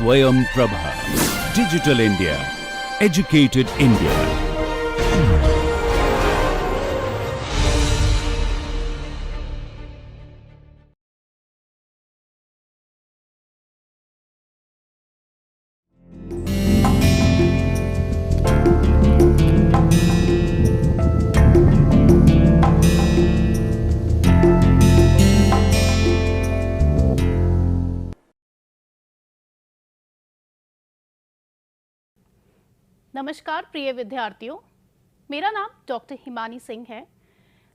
Swayam Prabha. Digital India. Educated India. नमस्कार प्रिय विद्यार्थियों, मेरा नाम डॉक्टर हिमानी सिंह है।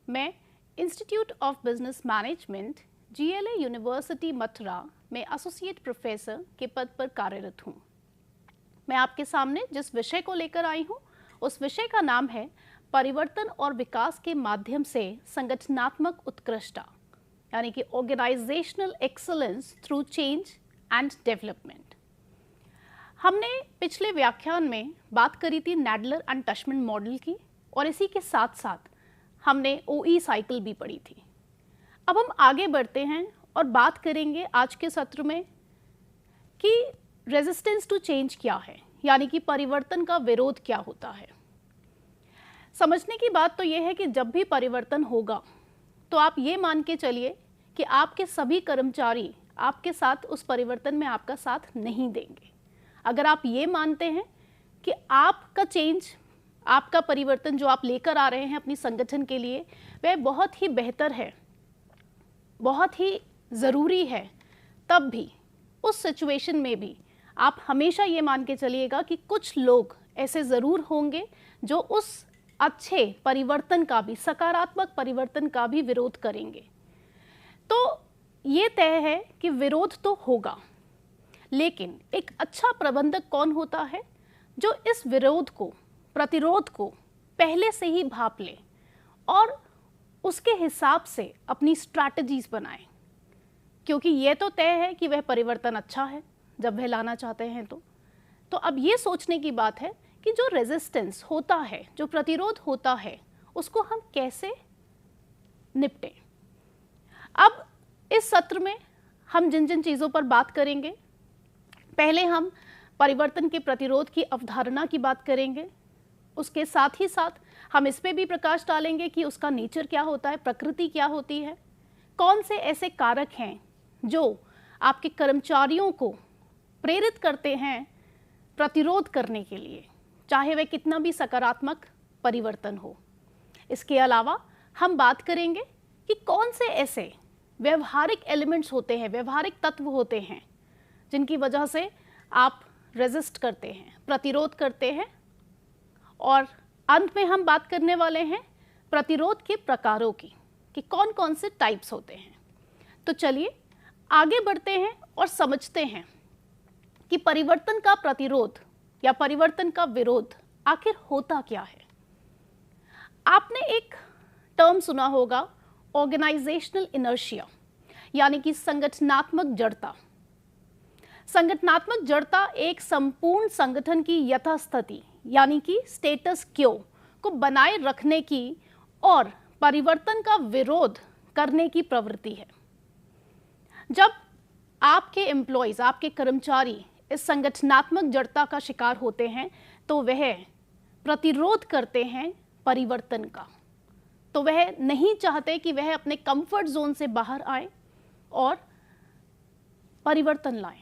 मैं institute of business management GLA university Mathura में एसोसिएट प्रोफेसर के पद पर कार्यरत हूँ। मैं आपके सामने जिस विषय को लेकर आई हूँ उस विषय का नाम है परिवर्तन और विकास के माध्यम से संगठनात्मक उत्कृष्टता, यानी कि organisational excellence through change and development. हमने पिछले व्याख्यान में बात करी थी नैडलर एंड टशमन मॉडल की, और इसी के साथ साथ हमने OE साइकिल भी पढ़ी थी। अब हम आगे बढ़ते हैं और बात करेंगे आज के सत्र में कि रेजिस्टेंस टू चेंज क्या है, यानी कि परिवर्तन का विरोध क्या होता है। समझने की बात तो यह है कि जब भी परिवर्तन होगा तो आप ये मान के चलिए कि आपके सभी कर्मचारी आपके साथ उस परिवर्तन में आपका साथ नहीं देंगे। अगर आप ये मानते हैं कि आपका चेंज, आपका परिवर्तन जो आप लेकर आ रहे हैं अपनी संगठन के लिए, वह बहुत ही बेहतर है, बहुत ही ज़रूरी है, तब भी उस सिचुएशन में भी आप हमेशा ये मान के चलिएगा कि कुछ लोग ऐसे ज़रूर होंगे जो उस अच्छे परिवर्तन का भी, सकारात्मक परिवर्तन का भी विरोध करेंगे। तो ये तय है कि विरोध तो होगा, लेकिन एक अच्छा प्रबंधक कौन होता है जो इस विरोध को, प्रतिरोध को पहले से ही भांप ले और उसके हिसाब से अपनी स्ट्रैटेजीज बनाए, क्योंकि यह तो तय है कि वह परिवर्तन अच्छा है जब वह लाना चाहते हैं। तो अब ये सोचने की बात है कि जो रेजिस्टेंस होता है, जो प्रतिरोध होता है, उसको हम कैसे निपटें। अब इस सत्र में हम जिन जिन चीज़ों पर बात करेंगे, पहले हम परिवर्तन के प्रतिरोध की अवधारणा की बात करेंगे, उसके साथ ही साथ हम इस पे भी प्रकाश डालेंगे कि उसका नेचर क्या होता है, प्रकृति क्या होती है, कौन से ऐसे कारक हैं जो आपके कर्मचारियों को प्रेरित करते हैं प्रतिरोध करने के लिए, चाहे वह कितना भी सकारात्मक परिवर्तन हो। इसके अलावा हम बात करेंगे कि कौन से ऐसे व्यवहारिक एलिमेंट्स होते हैं, व्यवहारिक तत्व होते हैं जिनकी वजह से आप रेजिस्ट करते हैं, प्रतिरोध करते हैं। और अंत में हम बात करने वाले हैं प्रतिरोध के प्रकारों की, कि कौन कौन से टाइप्स होते हैं। तो चलिए आगे बढ़ते हैं और समझते हैं कि परिवर्तन का प्रतिरोध या परिवर्तन का विरोध आखिर होता क्या है। आपने एक टर्म सुना होगा, ऑर्गेनाइजेशनल इनर्शिया, यानी कि संगठनात्मक जड़ता। संगठनात्मक जड़ता एक संपूर्ण संगठन की यथास्थिति, यानी कि स्टेटस क्यो को बनाए रखने की और परिवर्तन का विरोध करने की प्रवृत्ति है। जब आपके एम्प्लॉयज, आपके कर्मचारी इस संगठनात्मक जड़ता का शिकार होते हैं तो वह प्रतिरोध करते हैं परिवर्तन का। तो वह नहीं चाहते कि वह अपने कंफर्ट जोन से बाहर आए और परिवर्तन लाएं।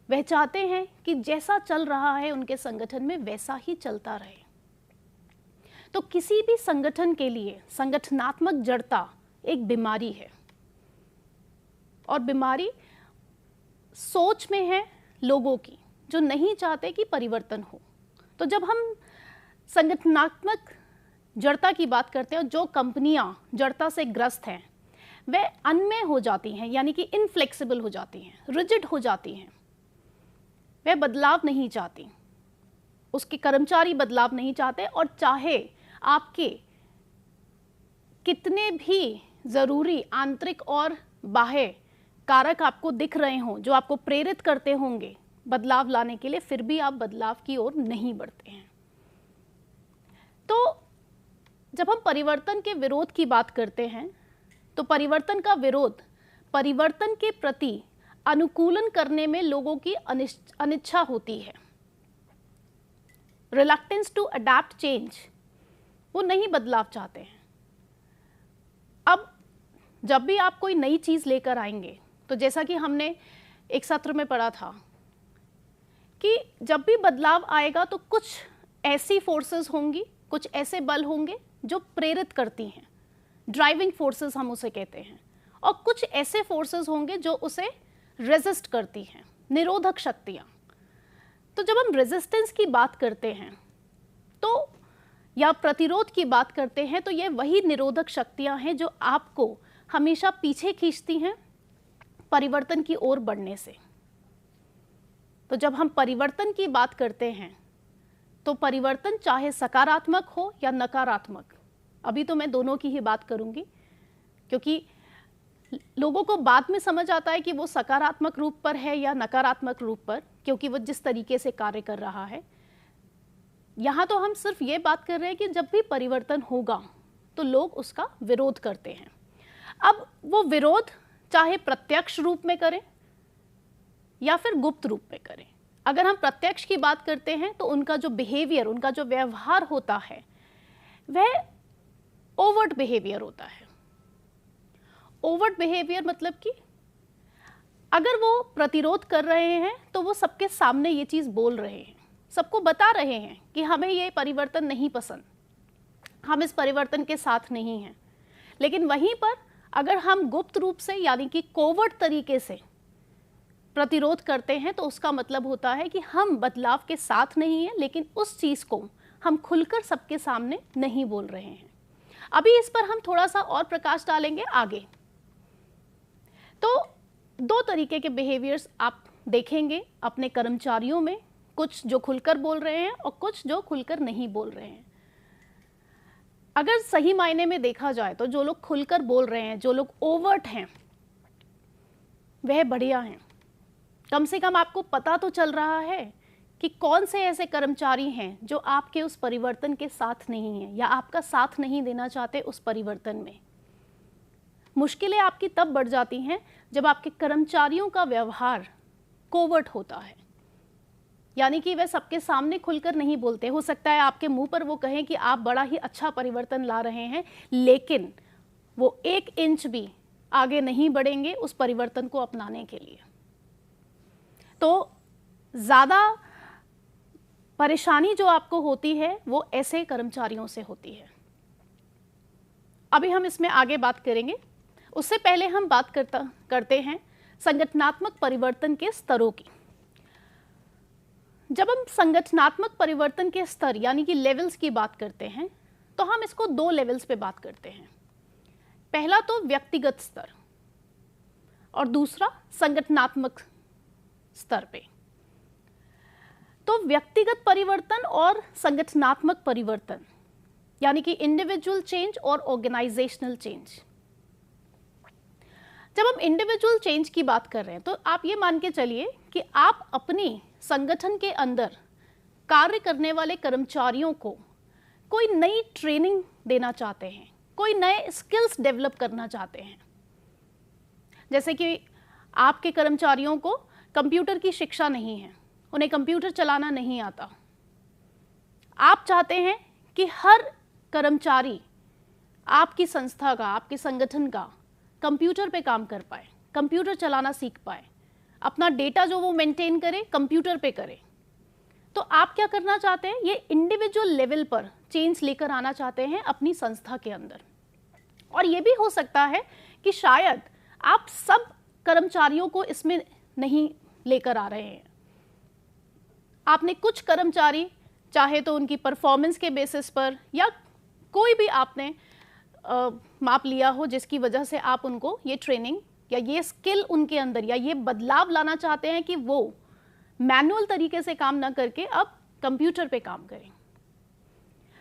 वह चाहते हैं कि जैसा चल रहा है उनके संगठन में वैसा ही चलता रहे। तो किसी भी संगठन के लिए संगठनात्मक जड़ता एक बीमारी है, और बीमारी सोच में है लोगों की, जो नहीं चाहते कि परिवर्तन हो। तो जब हम संगठनात्मक जड़ता की बात करते हैं, जो कंपनियां जड़ता से ग्रस्त हैं वह अनम्य हो जाती हैं, यानी कि इनफ्लेक्सिबल हो जाती हैं, रिजिड हो जाती हैं। वह बदलाव नहीं चाहती, उसके कर्मचारी बदलाव नहीं चाहते, और चाहे आपके कितने भी ज़रूरी आंतरिक और बाह्य कारक आपको दिख रहे हों जो आपको प्रेरित करते होंगे बदलाव लाने के लिए, फिर भी आप बदलाव की ओर नहीं बढ़ते हैं। तो जब हम परिवर्तन के विरोध की बात करते हैं तो परिवर्तन का विरोध परिवर्तन के प्रति अनुकूलन करने में लोगों की अनिच्छा होती है, रिलक्टेंस टू अडैप्ट चेंज, वो नहीं बदलाव चाहते हैं। अब जब भी आप कोई नई चीज़ लेकर आएंगे, तो जैसा कि हमने एक सत्र में पढ़ा था कि जब भी बदलाव आएगा तो कुछ ऐसी फोर्सेस होंगी, कुछ ऐसे बल होंगे जो प्रेरित करती हैं, ड्राइविंग फोर्सेस हम उसे कहते हैं, और कुछ ऐसे फोर्सेस होंगे जो उसे रेजिस्ट करती हैं, निरोधक शक्तियाँ। तो जब हम रेजिस्टेंस की बात करते हैं तो या प्रतिरोध की बात करते हैं, तो ये वही निरोधक शक्तियाँ हैं जो आपको हमेशा पीछे खींचती हैं परिवर्तन की ओर बढ़ने से। तो जब हम परिवर्तन की बात करते हैं तो परिवर्तन चाहे सकारात्मक हो या नकारात्मक, अभी तो मैं दोनों की ही बात करूंगी, क्योंकि लोगों को बाद में समझ आता है कि वो सकारात्मक रूप पर है या नकारात्मक रूप पर, क्योंकि वो जिस तरीके से कार्य कर रहा है। यहाँ तो हम सिर्फ ये बात कर रहे हैं कि जब भी परिवर्तन होगा तो लोग उसका विरोध करते हैं। अब वो विरोध चाहे प्रत्यक्ष रूप में करें या फिर गुप्त रूप में करें। अगर हम प्रत्यक्ष की बात करते हैं तो उनका जो बिहेवियर, उनका जो व्यवहार होता है, वह ओवर्ट बिहेवियर होता है। ओवर्ट बिहेवियर मतलब कि अगर वो प्रतिरोध कर रहे हैं तो वो सबके सामने ये चीज़ बोल रहे हैं, सबको बता रहे हैं कि हमें ये परिवर्तन नहीं पसंद, हम इस परिवर्तन के साथ नहीं हैं। लेकिन वहीं पर अगर हम गुप्त रूप से यानी कि कोवर्ट तरीके से प्रतिरोध करते हैं तो उसका मतलब होता है कि हम बदलाव के साथ नहीं हैं, लेकिन उस चीज़ को हम खुलकर सबके सामने नहीं बोल रहे हैं। अभी इस पर हम थोड़ा सा और प्रकाश डालेंगे आगे। तो दो तरीके के बिहेवियर्स आप देखेंगे अपने कर्मचारियों में, कुछ जो खुलकर बोल रहे हैं और कुछ जो खुलकर नहीं बोल रहे हैं। अगर सही मायने में देखा जाए तो जो लोग खुलकर बोल रहे हैं, जो लोग ओवर्ट हैं, वह बढ़िया हैं। कम से कम आपको पता तो चल रहा है कि कौन से ऐसे कर्मचारी हैं जो आपके उस परिवर्तन के साथ नहीं हैं या आपका साथ नहीं देना चाहते उस परिवर्तन में। मुश्किलें आपकी तब बढ़ जाती हैं जब आपके कर्मचारियों का व्यवहार कोवर्ट होता है, यानी कि वह सबके सामने खुलकर नहीं बोलते। हो सकता है आपके मुंह पर वो कहें कि आप बड़ा ही अच्छा परिवर्तन ला रहे हैं, लेकिन वो 1 इंच भी आगे नहीं बढ़ेंगे उस परिवर्तन को अपनाने के लिए। तो ज़्यादा परेशानी जो आपको होती है वो ऐसे कर्मचारियों से होती है। अभी हम इसमें आगे बात करेंगे, उससे पहले हम बात करते हैं संगठनात्मक परिवर्तन के स्तरों की। जब हम संगठनात्मक परिवर्तन के स्तर यानी कि लेवल्स की बात करते हैं तो हम इसको 2 लेवल्स पे बात करते हैं। पहला तो व्यक्तिगत स्तर और दूसरा संगठनात्मक स्तर पे। तो व्यक्तिगत परिवर्तन और संगठनात्मक परिवर्तन यानी कि इंडिविजुअल चेंज और ऑर्गेनाइजेशनल चेंज। जब हम इंडिविजुअल चेंज की बात कर रहे हैं तो आप ये मान के चलिए कि आप अपनी संगठन के अंदर कार्य करने वाले कर्मचारियों को कोई नई ट्रेनिंग देना चाहते हैं, कोई नए स्किल्स डेवलप करना चाहते हैं। जैसे कि आपके कर्मचारियों को कंप्यूटर की शिक्षा नहीं है, उन्हें कंप्यूटर चलाना नहीं आता। आप चाहते हैं कि हर कर्मचारी आपकी संस्था का, आपके संगठन का कंप्यूटर पे काम कर पाए, कंप्यूटर चलाना सीख पाए, अपना डेटा जो वो मेंटेन करे कंप्यूटर पे करे। तो आप क्या करना चाहते हैं, ये इंडिविजुअल लेवल पर चेंज लेकर आना चाहते हैं अपनी संस्था के अंदर। और ये भी हो सकता है कि शायद आप सब कर्मचारियों को इसमें नहीं लेकर आ रहे हैं। आपने कुछ कर्मचारी चाहे तो उनकी परफॉर्मेंस के बेसिस पर या कोई भी आपने माप लिया हो जिसकी वजह से आप उनको ये ट्रेनिंग या ये स्किल उनके अंदर या ये बदलाव लाना चाहते हैं कि वो मैनुअल तरीके से काम ना करके अब कंप्यूटर पे काम करें।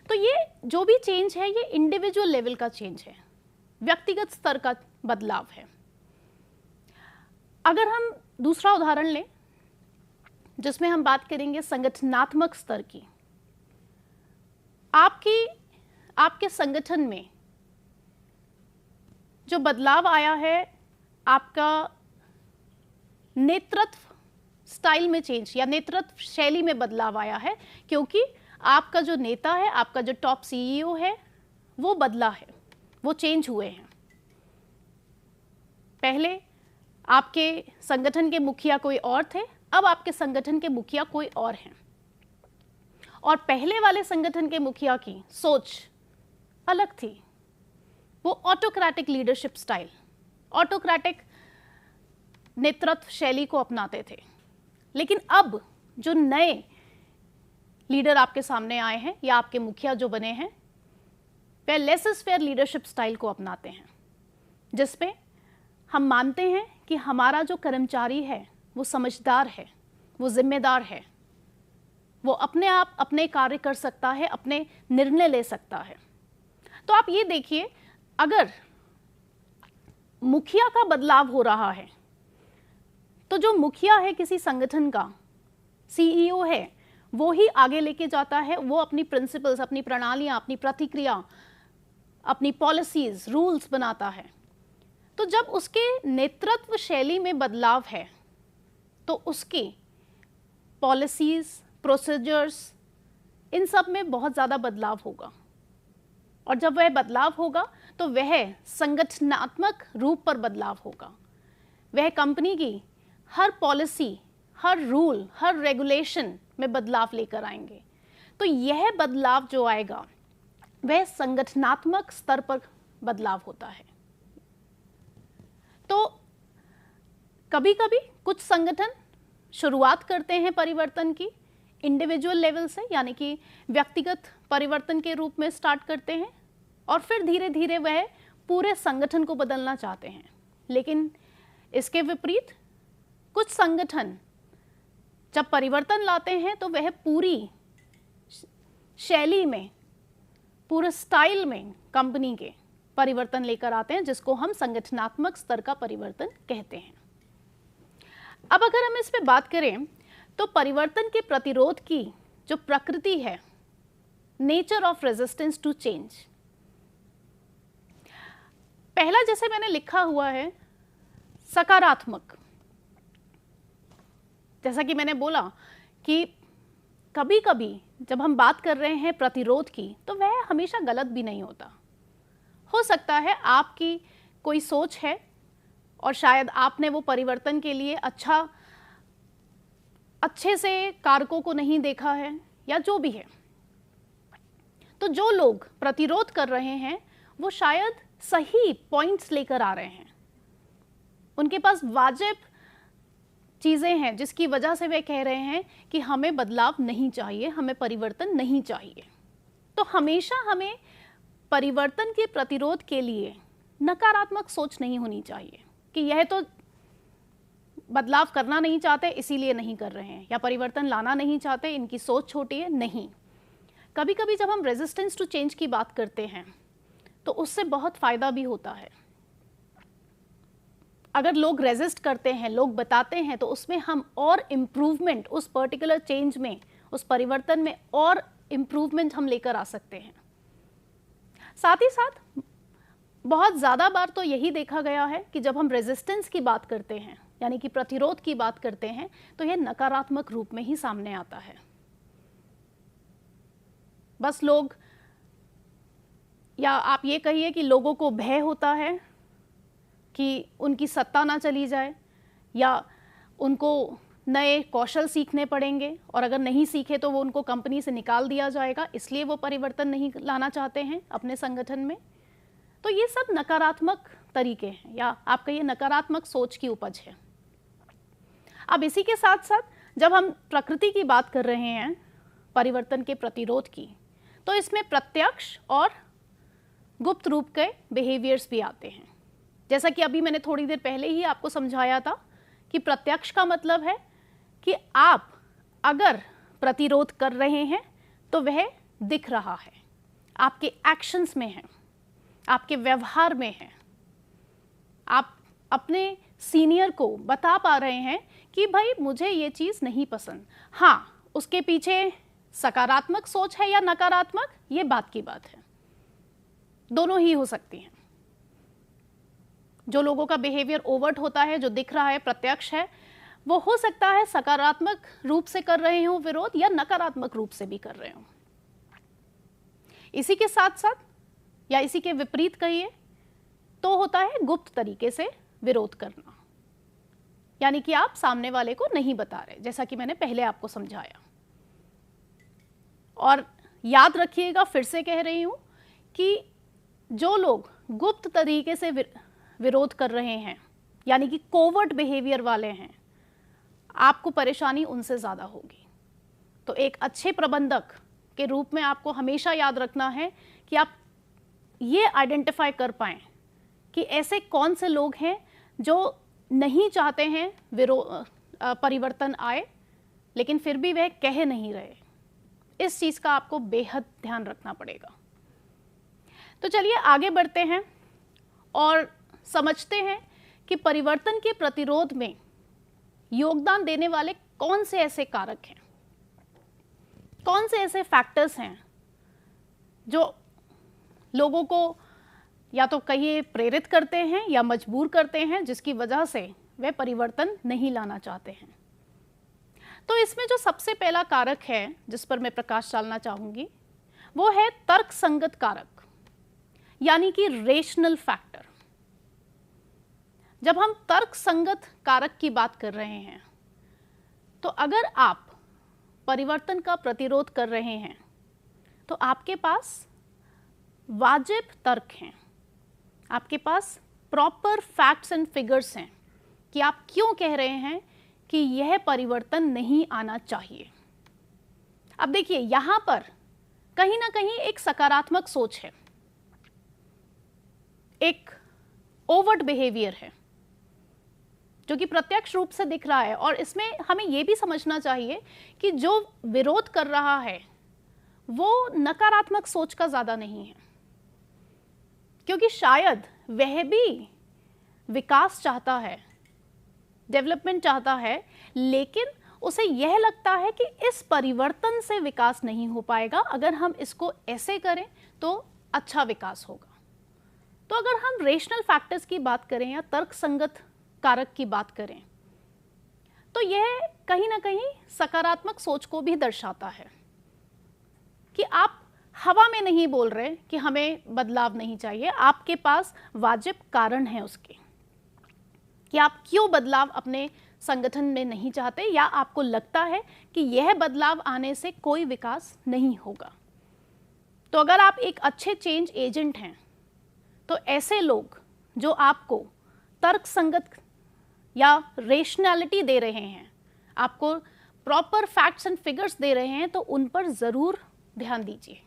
तो ये जो भी चेंज है ये इंडिविजुअल लेवल का चेंज है, व्यक्तिगत स्तर का बदलाव है। अगर हम दूसरा उदाहरण लें जिसमें हम बात करेंगे संगठनात्मक स्तर की। आपके संगठन में जो बदलाव आया है, आपका नेतृत्व स्टाइल में चेंज या नेतृत्व शैली में बदलाव आया है, क्योंकि आपका जो नेता है, आपका जो टॉप सीईओ है, वो बदला है, वो चेंज हुए हैं। पहले आपके संगठन के मुखिया कोई और थे, अब आपके संगठन के मुखिया कोई और हैं। और पहले वाले संगठन के मुखिया की सोच अलग थी। वो ऑटोक्रेटिक लीडरशिप स्टाइल, ऑटोक्रेटिक नेतृत्व शैली को अपनाते थे। लेकिन अब जो नए लीडर आपके सामने आए हैं या आपके मुखिया जो बने हैं, वे लेसेस फेयर लीडरशिप स्टाइल को अपनाते हैं, जिसमें हम मानते हैं कि हमारा जो कर्मचारी है वो समझदार है, वो जिम्मेदार है, वो अपने आप अपने कार्य कर सकता है, अपने निर्णय ले सकता है। तो आप ये देखिए, अगर मुखिया का बदलाव हो रहा है तो जो मुखिया है किसी संगठन का, सीईओ है, वो ही आगे लेके जाता है। वो अपनी प्रिंसिपल्स, अपनी प्रणालियां, अपनी प्रतिक्रिया, अपनी पॉलिसीज, रूल्स बनाता है। तो जब उसके नेतृत्व शैली में बदलाव है तो उसकी पॉलिसीज, प्रोसीजर्स, इन सब में बहुत ज़्यादा बदलाव होगा। और जब वह बदलाव होगा तो वह संगठनात्मक रूप पर बदलाव होगा। वह कंपनी की हर पॉलिसी, हर रूल, हर रेगुलेशन में बदलाव लेकर आएंगे। तो यह बदलाव जो आएगा वह संगठनात्मक स्तर पर बदलाव होता है। तो कभी कभी कुछ संगठन शुरुआत करते हैं परिवर्तन की इंडिविजुअल लेवल से, यानी कि व्यक्तिगत परिवर्तन के रूप में स्टार्ट करते हैं, और फिर धीरे धीरे वह पूरे संगठन को बदलना चाहते हैं। लेकिन इसके विपरीत कुछ संगठन जब परिवर्तन लाते हैं तो वह पूरी शैली में, पूरे स्टाइल में कंपनी के परिवर्तन लेकर आते हैं, जिसको हम संगठनात्मक स्तर का परिवर्तन कहते हैं। अब अगर हम इस पे बात करें तो परिवर्तन के प्रतिरोध की जो प्रकृति है, nature of resistance to change, पहला जैसे मैंने लिखा हुआ है सकारात्मक। जैसा कि मैंने बोला कि कभी कभी जब हम बात कर रहे हैं प्रतिरोध की तो वह हमेशा गलत भी नहीं होता। हो सकता है आपकी कोई सोच है और शायद आपने वो परिवर्तन के लिए अच्छे से कारकों को नहीं देखा है या जो भी है। तो जो लोग प्रतिरोध कर रहे हैं वो शायद सही पॉइंट्स लेकर आ रहे हैं, उनके पास वाजिब चीज़ें हैं जिसकी वजह से वे कह रहे हैं कि हमें बदलाव नहीं चाहिए, हमें परिवर्तन नहीं चाहिए। तो हमेशा हमें परिवर्तन के प्रतिरोध के लिए नकारात्मक सोच नहीं होनी चाहिए कि यह तो बदलाव करना नहीं चाहते इसीलिए नहीं कर रहे हैं, या परिवर्तन लाना नहीं चाहते, इनकी सोच छोटी है। नहीं, कभी कभी जब हम रेजिस्टेंस टू चेंज की बात करते हैं तो उससे बहुत फायदा भी होता है। अगर लोग रेजिस्ट करते हैं, लोग बताते हैं, तो उसमें हम और इम्प्रूवमेंट, उस पर्टिकुलर चेंज में, उस परिवर्तन में और इम्प्रूवमेंट हम लेकर आ सकते हैं। साथ ही साथ बहुत ज़्यादा बार तो यही देखा गया है कि जब हम रेजिस्टेंस की बात करते हैं, यानी कि प्रतिरोध की बात करते हैं, तो यह नकारात्मक रूप में ही सामने आता है। बस लोग, या आप ये कहिए कि लोगों को भय होता है कि उनकी सत्ता ना चली जाए, या उनको नए कौशल सीखने पड़ेंगे और अगर नहीं सीखे तो वो उनको कंपनी से निकाल दिया जाएगा, इसलिए वो परिवर्तन नहीं लाना चाहते हैं अपने संगठन में। तो ये सब नकारात्मक तरीके हैं, या आप कहिए नकारात्मक सोच की उपज है। अब इसी के साथ साथ जब हम प्रकृति की बात कर रहे हैं परिवर्तन के प्रतिरोध की, तो इसमें प्रत्यक्ष और गुप्त रूप के बिहेवियर्स भी आते हैं। जैसा कि अभी मैंने थोड़ी देर पहले ही आपको समझाया था कि प्रत्यक्ष का मतलब है कि आप अगर प्रतिरोध कर रहे हैं तो वह दिख रहा है, आपके एक्शंस में है, आपके व्यवहार में है। आप अपने सीनियर को बता पा रहे हैं कि भाई मुझे ये चीज़ नहीं पसंद। हाँ, उसके पीछे सकारात्मक सोच है या नकारात्मक, ये बात की बात है, दोनों ही हो सकती हैं। जो लोगों का बिहेवियर ओवर्ट होता है, जो दिख रहा है, प्रत्यक्ष है, वो हो सकता है सकारात्मक रूप से कर रहे हो विरोध या नकारात्मक रूप से भी कर रहे हो। इसी के साथ साथ या इसी के विपरीत कहिए तो होता है गुप्त तरीके से विरोध करना, यानी कि आप सामने वाले को नहीं बता रहे, जैसा कि मैंने पहले आपको समझाया। और याद रखिएगा, फिर से कह रही हूं कि जो लोग गुप्त तरीके से विरोध कर रहे हैं, यानी कि कोवर्ट बिहेवियर वाले हैं, आपको परेशानी उनसे ज़्यादा होगी। तो एक अच्छे प्रबंधक के रूप में आपको हमेशा याद रखना है कि आप ये आइडेंटिफाई कर पाएं कि ऐसे कौन से लोग हैं जो नहीं चाहते हैं परिवर्तन आए, लेकिन फिर भी वह कह नहीं रहे। इस चीज़ का आपको बेहद ध्यान रखना पड़ेगा। तो चलिए आगे बढ़ते हैं और समझते हैं कि परिवर्तन के प्रतिरोध में योगदान देने वाले कौन से ऐसे कारक हैं, कौन से ऐसे फैक्टर्स हैं जो लोगों को या तो कहिए प्रेरित करते हैं या मजबूर करते हैं, जिसकी वजह से वे परिवर्तन नहीं लाना चाहते हैं। तो इसमें जो सबसे पहला कारक है जिस पर मैं प्रकाश डालना चाहूंगी वो है तर्कसंगत कारक, यानी कि रेशनल फैक्टर। जब हम तर्कसंगत कारक की बात कर रहे हैं तो अगर आप परिवर्तन का प्रतिरोध कर रहे हैं तो आपके पास वाजिब तर्क हैं, आपके पास प्रॉपर फैक्ट्स एंड फिगर्स हैं कि आप क्यों कह रहे हैं कि यह परिवर्तन नहीं आना चाहिए। अब देखिए, यहां पर कहीं ना कहीं एक सकारात्मक सोच है, एक ओवर्ट बिहेवियर है जो कि प्रत्यक्ष रूप से दिख रहा है। और इसमें हमें यह भी समझना चाहिए कि जो विरोध कर रहा है वो नकारात्मक सोच का ज्यादा नहीं है, क्योंकि शायद वह भी विकास चाहता है, डेवलपमेंट चाहता है, लेकिन उसे यह लगता है कि इस परिवर्तन से विकास नहीं हो पाएगा, अगर हम इसको ऐसे करें तो अच्छा विकास होगा। तो अगर हम रेशनल फैक्टर्स की बात करें या तर्कसंगत कारक की बात करें तो यह कहीं ना कहीं सकारात्मक सोच को भी दर्शाता है कि आप हवा में नहीं बोल रहे कि हमें बदलाव नहीं चाहिए, आपके पास वाजिब कारण है उसके कि आप क्यों बदलाव अपने संगठन में नहीं चाहते, या आपको लगता है कि यह बदलाव आने से कोई विकास नहीं होगा। तो अगर आप एक अच्छे चेंज एजेंट हैं तो ऐसे लोग जो आपको तर्कसंगत या रेशनैलिटी दे रहे हैं, आपको प्रॉपर फैक्ट्स एंड फिगर्स दे रहे हैं, तो उन पर जरूर ध्यान दीजिए।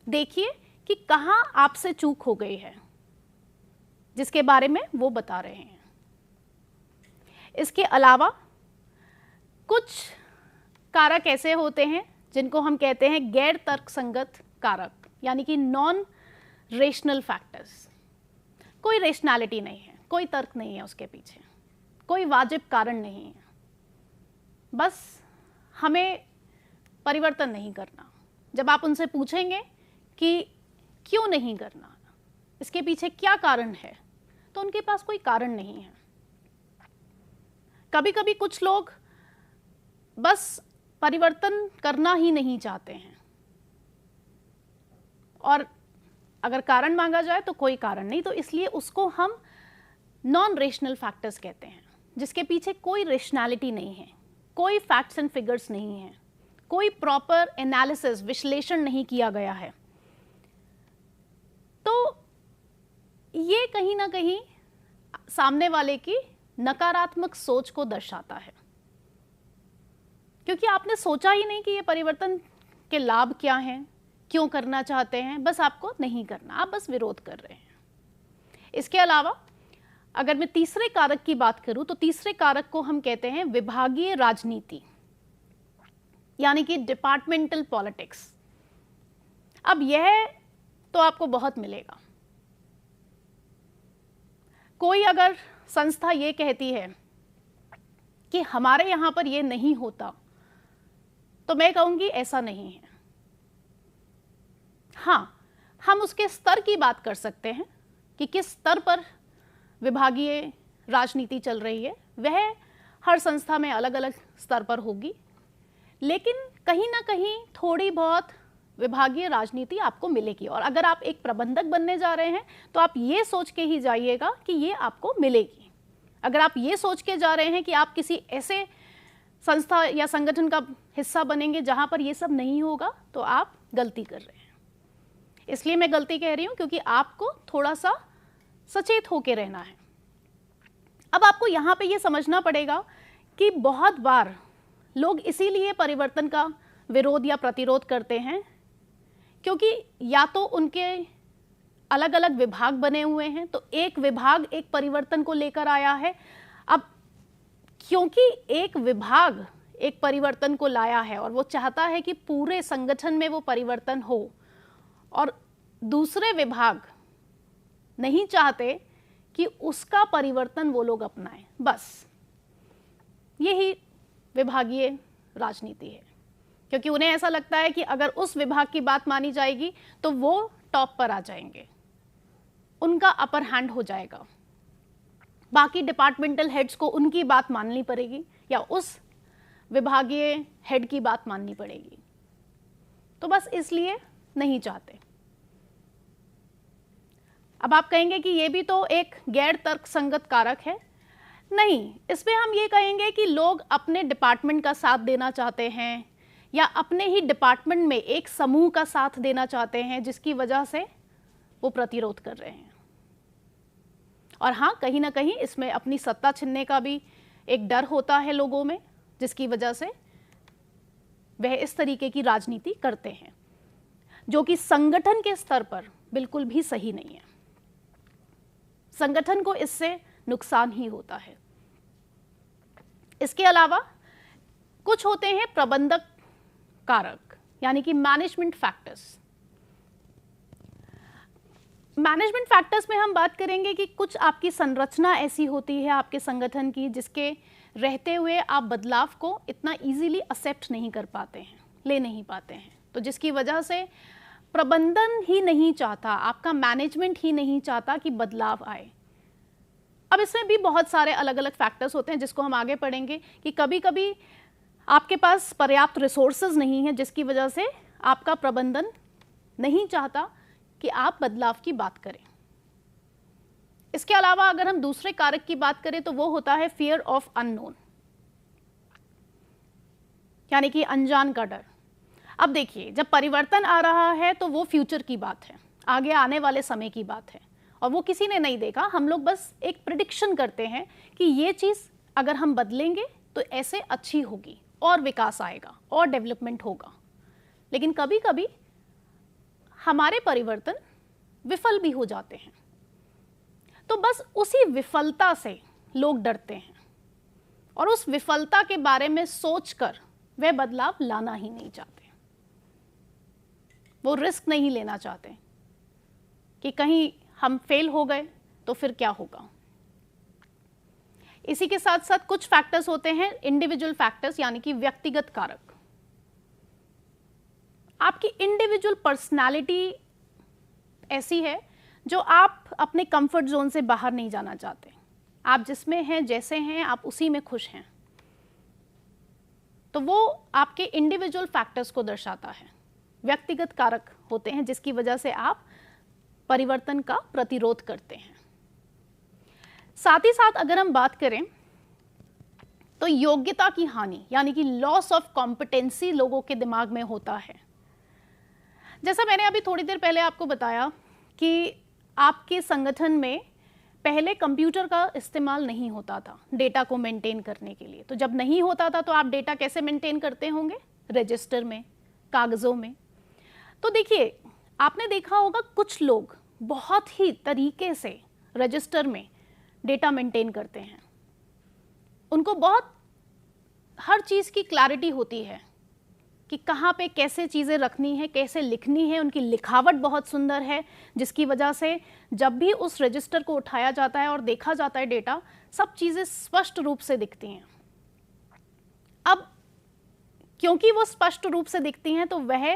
देखिए कि कहां आपसे चूक हो गई है, जिसके बारे में वो बता रहे हैं। इसके अलावा कुछ कारक ऐसे होते हैं जिनको हम कहते हैं गैर तर्कसंगत कारक, यानी कि नॉन रेशनल फैक्टर्स। कोई रेशनैलिटी नहीं है, कोई तर्क नहीं है उसके पीछे, कोई वाजिब कारण नहीं है, बस हमें परिवर्तन नहीं करना। जब आप उनसे पूछेंगे कि क्यों नहीं करना, इसके पीछे क्या कारण है, तो उनके पास कोई कारण नहीं है। कभी कभी कुछ लोग बस परिवर्तन करना ही नहीं चाहते हैं, और अगर कारण मांगा जाए तो कोई कारण नहीं, तो इसलिए उसको हम नॉन रेशनल फैक्टर्स कहते हैं, जिसके पीछे कोई रेशनैलिटी नहीं है, कोई फैक्ट्स एंड फिगर्स नहीं है, कोई प्रॉपर एनालिसिस विश्लेषण नहीं किया गया है। तो ये कहीं ना कहीं सामने वाले की नकारात्मक सोच को दर्शाता है, क्योंकि आपने सोचा ही नहीं कि ये परिवर्तन के लाभ क्या हैं, क्यों करना चाहते हैं, बस आपको नहीं करना, आप बस विरोध कर रहे हैं। इसके अलावा अगर मैं तीसरे कारक की बात करूं तो तीसरे कारक को हम कहते हैं विभागीय राजनीति, यानी कि डिपार्टमेंटल पॉलिटिक्स। अब यह तो आपको बहुत मिलेगा। कोई अगर संस्था ये कहती है कि हमारे यहां पर ये नहीं होता, तो मैं कहूंगी ऐसा नहीं है। हां, हम उसके स्तर की बात कर सकते हैं कि किस स्तर पर विभागीय राजनीति चल रही है, वह हर संस्था में अलग अलग स्तर पर होगी, लेकिन कहीं ना कहीं थोड़ी बहुत विभागीय राजनीति आपको मिलेगी। और अगर आप एक प्रबंधक बनने जा रहे हैं तो आप ये सोच के ही जाइएगा कि ये आपको मिलेगी। अगर आप ये सोच के जा रहे हैं कि आप किसी ऐसे संस्था या संगठन का हिस्सा बनेंगे जहां पर ये सब नहीं होगा, तो आप गलती कर रहे हैं। इसलिए मैं गलती कह रही हूं क्योंकि आपको थोड़ा सा सचेत होकर रहना है। अब आपको यहां पे ये समझना पड़ेगा कि बहुत बार लोग इसीलिए परिवर्तन का विरोध या प्रतिरोध करते हैं क्योंकि या तो उनके अलग अलग विभाग बने हुए हैं, तो एक विभाग एक परिवर्तन को लेकर आया है। अब क्योंकि एक विभाग एक परिवर्तन को लाया है और वो चाहता है कि पूरे संगठन में वो परिवर्तन हो, और दूसरे विभाग नहीं चाहते कि उसका परिवर्तन वो लोग अपनाएं, बस यही विभागीय राजनीति है। क्योंकि उन्हें ऐसा लगता है कि अगर उस विभाग की बात मानी जाएगी तो वो टॉप पर आ जाएंगे, उनका अपर हैंड हो जाएगा, बाकी डिपार्टमेंटल हेड्स को उनकी बात माननी पड़ेगी या उस विभागीय हेड की बात माननी पड़ेगी। तो बस इसलिए नहीं चाहते। अब आप कहेंगे कि ये भी तो एक गैर तर्कसंगत कारक है। नहीं, इसमें हम ये कहेंगे कि लोग अपने डिपार्टमेंट का साथ देना चाहते हैं या अपने ही डिपार्टमेंट में एक समूह का साथ देना चाहते हैं, जिसकी वजह से वो प्रतिरोध कर रहे हैं। और हाँ, कहीं ना कहीं इसमें अपनी सत्ता छीनने का भी एक डर होता है लोगों में, जिसकी वजह से वह इस तरीके की राजनीति करते हैं, जो कि संगठन के स्तर पर बिल्कुल भी सही नहीं है। संगठन को इससे नुकसान ही होता है। इसके अलावा कुछ होते हैं प्रबंधक कारक, यानी कि मैनेजमेंट फैक्टर्स। मैनेजमेंट फैक्टर्स में हम बात करेंगे कि कुछ आपकी संरचना ऐसी होती है आपके संगठन की, जिसके रहते हुए आप बदलाव को इतना इजीली एक्सेप्ट नहीं कर पाते हैं, ले नहीं पाते हैं, तो जिसकी वजह से प्रबंधन ही नहीं चाहता, आपका मैनेजमेंट ही नहीं चाहता कि बदलाव आए। अब इसमें भी बहुत सारे अलग अलग फैक्टर्स होते हैं, जिसको हम आगे पढ़ेंगे कि कभी कभी आपके पास पर्याप्त रिसोर्सेज नहीं है, जिसकी वजह से आपका प्रबंधन नहीं चाहता कि आप बदलाव की बात करें। इसके अलावा अगर हम दूसरे कारक की बात करें तो वो होता है फियर ऑफ अननोन, यानी कि अनजान का डर। अब देखिए, जब परिवर्तन आ रहा है तो वो फ्यूचर की बात है, आगे आने वाले समय की बात है, और वो किसी ने नहीं देखा। हम लोग बस एक प्रिडिक्शन करते हैं कि ये चीज अगर हम बदलेंगे तो ऐसे अच्छी होगी और विकास आएगा और डेवलपमेंट होगा। लेकिन कभी कभी हमारे परिवर्तन विफल भी हो जाते हैं, तो बस उसी विफलता से लोग डरते हैं और उस विफलता के बारे में सोचकर वे बदलाव लाना ही नहीं चाहते। वो रिस्क नहीं लेना चाहते कि कहीं हम फेल हो गए तो फिर क्या होगा। इसी के साथ साथ कुछ फैक्टर्स होते हैं इंडिविजुअल फैक्टर्स, यानी कि व्यक्तिगत कारक। आपकी इंडिविजुअल पर्सनालिटी ऐसी है जो आप अपने कंफर्ट जोन से बाहर नहीं जाना चाहते। आप जिसमें हैं, जैसे हैं, आप उसी में खुश हैं, तो वो आपके इंडिविजुअल फैक्टर्स को दर्शाता है। व्यक्तिगत कारक होते हैं जिसकी वजह से आप परिवर्तन का प्रतिरोध करते हैं। साथ ही साथ अगर हम बात करें तो योग्यता की हानि, यानी कि लॉस ऑफ कॉम्पिटेंसी लोगों के दिमाग में होता है। जैसा मैंने अभी थोड़ी देर पहले आपको बताया कि आपके संगठन में पहले कंप्यूटर का इस्तेमाल नहीं होता था डेटा को मेंटेन करने के लिए। तो जब नहीं होता था तो आप डेटा कैसे मेंटेन करते होंगे? रजिस्टर में, कागजों में। तो देखिए, आपने देखा होगा कुछ लोग बहुत ही तरीके से रजिस्टर में डेटा मेंटेन करते हैं। उनको बहुत हर चीज़ की क्लैरिटी होती है कि कहाँ पे कैसे चीज़ें रखनी है, कैसे लिखनी है। उनकी लिखावट बहुत सुंदर है, जिसकी वजह से जब भी उस रजिस्टर को उठाया जाता है और देखा जाता है डेटा, सब चीज़ें स्पष्ट रूप से दिखती हैं। अब क्योंकि वो स्पष्ट रूप से दिखती हैं तो वह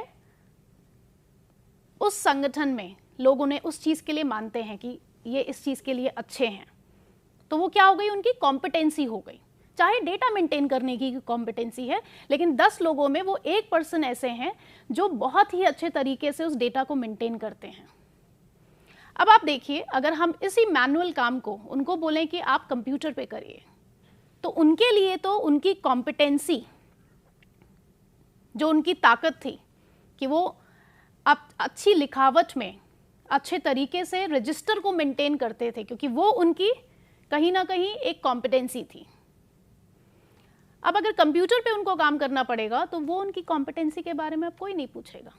उस संगठन में लोग उन्हें उस चीज़ के लिए मानते हैं कि ये इस चीज़ के लिए अच्छे हैं। तो वो क्या हो गई? उनकी कॉम्पिटेंसी हो गई। चाहे डेटा मेंटेन करने की कॉम्पिटेंसी है, लेकिन 10 लोगों में वो 1 पर्सन ऐसे हैं जो बहुत ही अच्छे तरीके से उस डेटा को मेंटेन करते हैं। अब आप देखिए, अगर हम इसी मैनुअल काम को उनको बोलें कि आप कंप्यूटर पे करिए, तो उनके लिए तो उनकी कॉम्पिटेंसी, जो उनकी ताकत थी कि वो अब अच्छी लिखावट में अच्छे तरीके से रजिस्टर को मेंटेन करते थे, क्योंकि वो उनकी कहीं ना कहीं एक कॉम्पिटेंसी थी। अब अगर कंप्यूटर पे उनको काम करना पड़ेगा तो वो उनकी कॉम्पिटेंसी के बारे में अब कोई नहीं पूछेगा।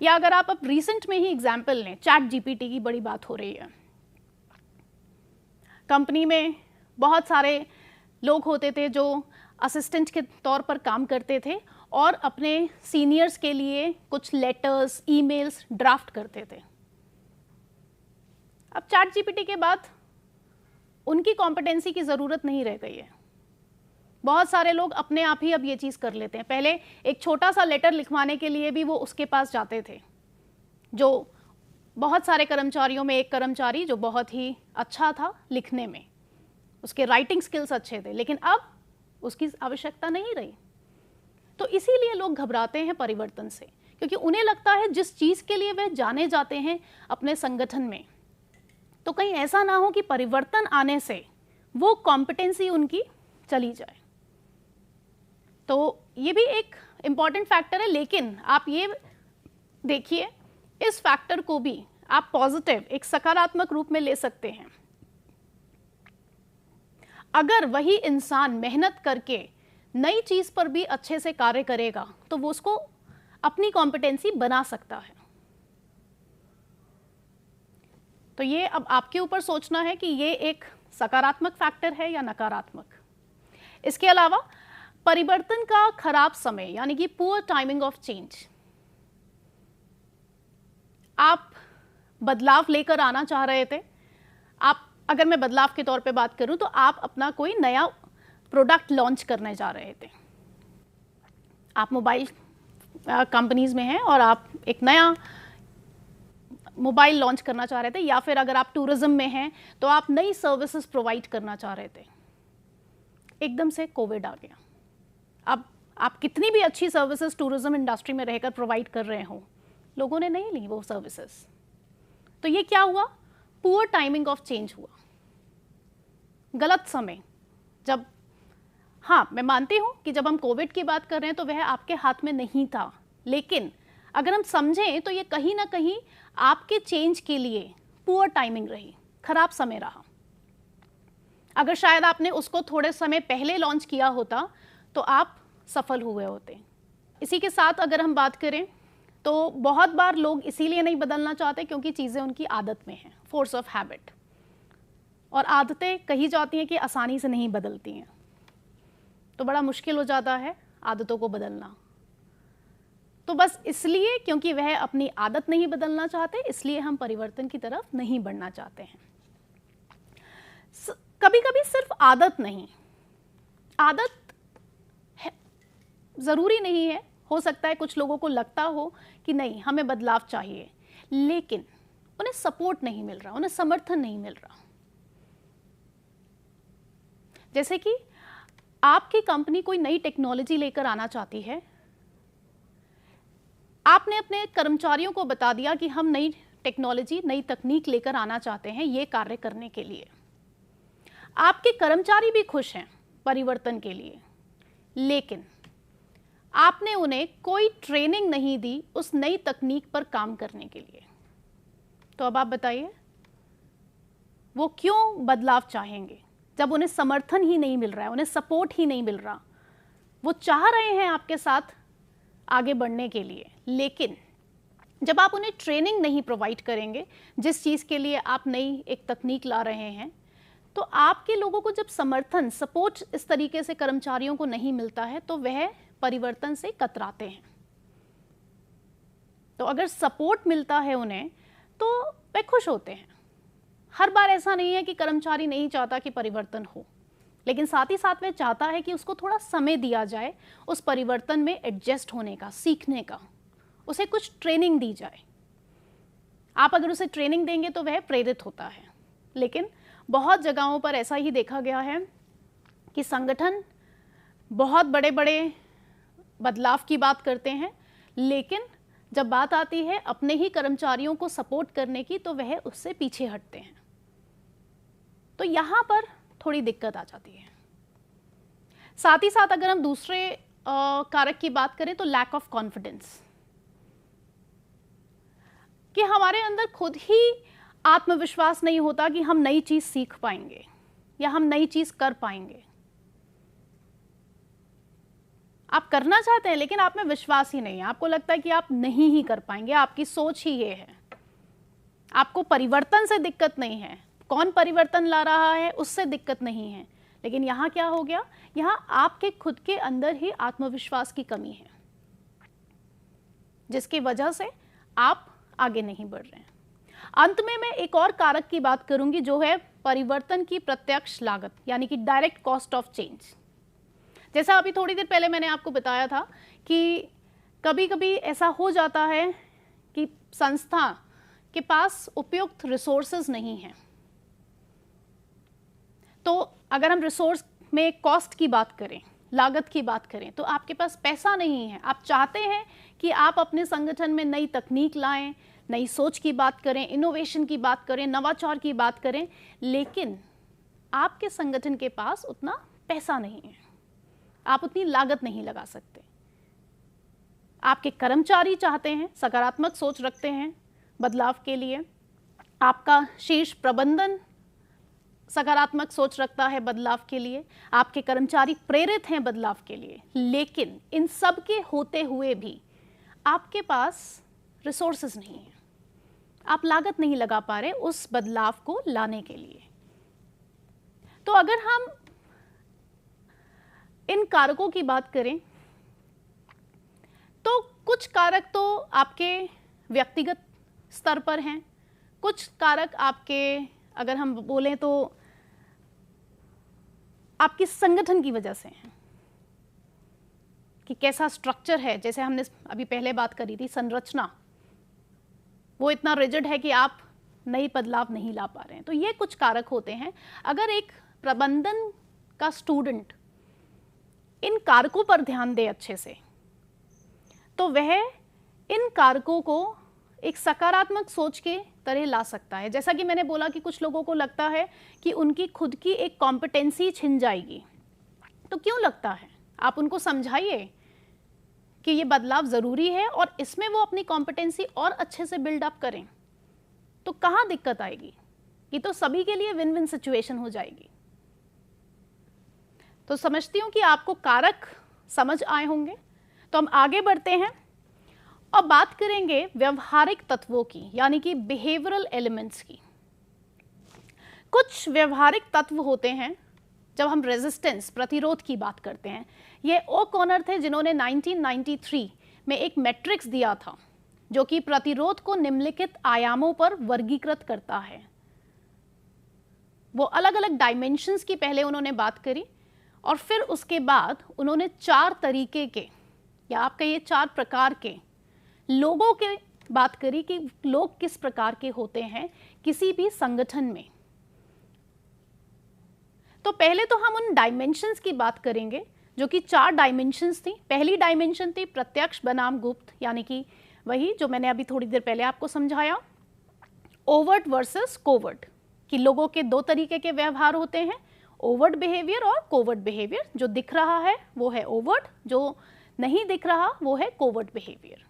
या अगर आप अब रिसेंट में ही एग्जाम्पल लें, चैट जीपीटी की बड़ी बात हो रही है। कंपनी में बहुत सारे लोग होते थे जो असिस्टेंट के तौर पर काम करते थे और अपने सीनियर्स के लिए कुछ लेटर्स, ईमेल्स ड्राफ्ट करते थे। अब चैट जीपीटी के बाद उनकी कॉम्पिटेंसी की ज़रूरत नहीं रह गई है। बहुत सारे लोग अपने आप ही अब ये चीज़ कर लेते हैं। पहले एक छोटा सा लेटर लिखवाने के लिए भी वो उसके पास जाते थे। जो बहुत सारे कर्मचारियों में एक कर्मचारी जो बहुत ही अच्छा था लिखने में, उसके राइटिंग स्किल्स अच्छे थे, लेकिन अब उसकी आवश्यकता नहीं रही। तो इसीलिए लोग घबराते हैं परिवर्तन से, क्योंकि उन्हें लगता है जिस चीज़ के लिए वे जाने जाते हैं अपने संगठन में, तो कहीं ऐसा ना हो कि परिवर्तन आने से वो कॉम्पिटेंसी उनकी चली जाए। तो ये भी एक इम्पॉर्टेंट फैक्टर है। लेकिन आप ये देखिए, इस फैक्टर को भी आप पॉजिटिव, एक सकारात्मक रूप में ले सकते हैं। अगर वही इंसान मेहनत करके नई चीज पर भी अच्छे से कार्य करेगा तो वो उसको अपनी कॉम्पिटेंसी बना सकता है। तो ये अब आपके ऊपर सोचना है कि ये एक सकारात्मक फैक्टर है या नकारात्मक। इसके अलावा परिवर्तन का खराब समय, यानी कि पुअर टाइमिंग ऑफ चेंज। आप बदलाव लेकर आना चाह रहे थे। आप, अगर मैं बदलाव के तौर पे बात करूं, तो आप अपना कोई नया प्रोडक्ट लॉन्च करने जा रहे थे। आप मोबाइल कंपनीज में हैं और आप एक नया मोबाइल लॉन्च करना चाह रहे थे, या फिर अगर आप टूरिज्म में हैं तो आप नई सर्विसेज प्रोवाइड करना चाह रहे थे। एकदम से कोविड आ गया। अब आप कितनी भी अच्छी सर्विसेज टूरिज्म इंडस्ट्री में रहकर प्रोवाइड कर रहे हो, लोगों ने नहीं ली वो सर्विसेज। तो ये क्या हुआ? पुअर टाइमिंग ऑफ चेंज हुआ, गलत समय। जब, हाँ, मैं मानती हूं कि जब हम कोविड की बात कर रहे हैं तो वह आपके हाथ में नहीं था, लेकिन अगर हम समझें तो ये कहीं ना कहीं आपके चेंज के लिए पुअर टाइमिंग रही, खराब समय रहा। अगर शायद आपने उसको थोड़े समय पहले लॉन्च किया होता तो आप सफल हुए होते। इसी के साथ अगर हम बात करें तो बहुत बार लोग इसीलिए नहीं बदलना चाहते क्योंकि चीज़ें उनकी आदत में हैं, फोर्स ऑफ हैबिट। और आदतें कही जाती हैं कि आसानी से नहीं बदलती हैं, तो बड़ा मुश्किल हो जाता है आदतों को बदलना। तो बस इसलिए, क्योंकि वह अपनी आदत नहीं बदलना चाहते, इसलिए हम परिवर्तन की तरफ नहीं बढ़ना चाहते हैं। कभी कभी सिर्फ आदत नहीं, आदत है, ज़रूरी नहीं है। हो सकता है कुछ लोगों को लगता हो कि नहीं, हमें बदलाव चाहिए, लेकिन उन्हें सपोर्ट नहीं मिल रहा, उन्हें समर्थन नहीं मिल रहा। जैसे कि आपकी कंपनी कोई नई टेक्नोलॉजी लेकर आना चाहती है, आपने अपने कर्मचारियों को बता दिया कि हम नई टेक्नोलॉजी, नई तकनीक लेकर आना चाहते हैं ये कार्य करने के लिए। आपके कर्मचारी भी खुश हैं परिवर्तन के लिए, लेकिन आपने उन्हें कोई ट्रेनिंग नहीं दी उस नई तकनीक पर काम करने के लिए। तो अब आप बताइए, वो क्यों बदलाव चाहेंगे जब उन्हें समर्थन ही नहीं मिल रहा है, उन्हें सपोर्ट ही नहीं मिल रहा। वो चाह रहे हैं आपके साथ आगे बढ़ने के लिए, लेकिन जब आप उन्हें ट्रेनिंग नहीं प्रोवाइड करेंगे जिस चीज़ के लिए आप नई एक तकनीक ला रहे हैं, तो आपके लोगों को जब समर्थन, सपोर्ट इस तरीके से कर्मचारियों को नहीं मिलता है तो वह परिवर्तन से कतराते हैं। तो अगर सपोर्ट मिलता है उन्हें तो वे खुश होते हैं। हर बार ऐसा नहीं है कि कर्मचारी नहीं चाहता कि परिवर्तन हो, लेकिन साथ ही साथ वह चाहता है कि उसको थोड़ा समय दिया जाए उस परिवर्तन में एडजस्ट होने का, सीखने का, उसे कुछ ट्रेनिंग दी जाए। आप अगर उसे ट्रेनिंग देंगे तो वह प्रेरित होता है। लेकिन बहुत जगहों पर ऐसा ही देखा गया है कि संगठन बहुत बड़े बड़े बदलाव की बात करते हैं, लेकिन जब बात आती है अपने ही कर्मचारियों को सपोर्ट करने की तो वह उससे पीछे हटते हैं। तो यहाँ पर थोड़ी दिक्कत आ जाती है। साथ ही साथ अगर हम दूसरे कारक की बात करें तो लैक ऑफ कॉन्फिडेंस, कि हमारे अंदर खुद ही आत्मविश्वास नहीं होता कि हम नई चीज सीख पाएंगे या हम नई चीज कर पाएंगे। आप करना चाहते हैं लेकिन आप में विश्वास ही नहीं है, आपको लगता है कि आप नहीं ही कर पाएंगे, आपकी सोच ही ये है। आपको परिवर्तन से दिक्कत नहीं है, कौन परिवर्तन ला रहा है उससे दिक्कत नहीं है, लेकिन यहाँ क्या हो गया, यहाँ आपके खुद के अंदर ही आत्मविश्वास की कमी है, जिसकी वजह से आप आगे नहीं बढ़ रहे हैं। अंत में मैं एक और कारक की बात करूंगी जो है परिवर्तन की प्रत्यक्ष लागत, यानी कि डायरेक्ट कॉस्ट ऑफ चेंज। जैसा अभी थोड़ी देर पहले मैंने आपको बताया था कि कभी कभी ऐसा हो जाता है कि संस्था के पास उपयुक्त रिसोर्सेज नहीं है। तो अगर हम रिसोर्स में कॉस्ट की बात करें, लागत की बात करें, तो आपके पास पैसा नहीं है। आप चाहते हैं कि आप अपने संगठन में नई तकनीक लाएं, नई सोच की बात करें, इनोवेशन की बात करें, नवाचार की बात करें, लेकिन आपके संगठन के पास उतना पैसा नहीं है, आप उतनी लागत नहीं लगा सकते। आपके कर्मचारी चाहते हैं, सकारात्मक सोच रखते हैं बदलाव के लिए, आपका शीर्ष प्रबंधन सकारात्मक सोच रखता है बदलाव के लिए, आपके कर्मचारी प्रेरित हैं बदलाव के लिए, लेकिन इन सब के होते हुए भी आपके पास रिसोर्सेज नहीं है, आप लागत नहीं लगा पा रहे उस बदलाव को लाने के लिए। तो अगर हम इन कारकों की बात करें तो कुछ कारक तो आपके व्यक्तिगत स्तर पर हैं, कुछ कारक आपके, अगर हम बोलें तो आपके संगठन की वजह से हैं कि कैसा स्ट्रक्चर है। जैसे हमने अभी पहले बात करी थी, संरचना वो इतना रिजिड है कि आप नई बदलाव नहीं ला पा रहे हैं। तो ये कुछ कारक होते हैं। अगर एक प्रबंधन का स्टूडेंट इन कारकों पर ध्यान दे अच्छे से, तो वह इन कारकों को एक सकारात्मक सोच के तरह ला सकता है। जैसा कि मैंने बोला कि कुछ लोगों को लगता है कि उनकी खुद की एक कॉम्पिटेंसी छिन जाएगी। तो क्यों लगता है, आप उनको समझाइए कि ये बदलाव ज़रूरी है और इसमें वो अपनी कॉम्पिटेंसी और अच्छे से बिल्डअप करें, तो कहाँ दिक्कत आएगी। ये तो सभी के लिए विन विन सिचुएशन हो जाएगी। तो समझती हूँ कि आपको कारक समझ आए होंगे। तो हम आगे बढ़ते हैं और बात करेंगे व्यवहारिक तत्वों की, यानी कि बिहेवियरल एलिमेंट्स की। कुछ व्यवहारिक तत्व होते हैं जब हम रेजिस्टेंस, प्रतिरोध की बात करते हैं। ये ओ'कॉनर थे जिन्होंने 1993 में एक मैट्रिक्स दिया था जो कि प्रतिरोध को निम्नलिखित आयामों पर वर्गीकृत करता है। वो अलग अलग डायमेंशंस की पहले उन्होंने बात करी और फिर उसके बाद उन्होंने 4 तरीके के, या आप कहिए 4 प्रकार के लोगों के बात करी कि लोग किस प्रकार के होते हैं किसी भी संगठन में। तो पहले तो हम उन डायमेंशंस की बात करेंगे जो कि 4 डायमेंशंस थी। पहली डायमेंशन थी प्रत्यक्ष बनाम गुप्त, यानी कि वही जो मैंने अभी थोड़ी देर पहले आपको समझाया, ओवर्ट वर्सेस कोवर्ट, कि लोगों के 2 तरीके के व्यवहार होते हैं, ओवर्ट बिहेवियर और कोवर्ट बिहेवियर। जो दिख रहा है वो है ओवर्ट, जो नहीं दिख रहा वो है कोवर्ट बिहेवियर।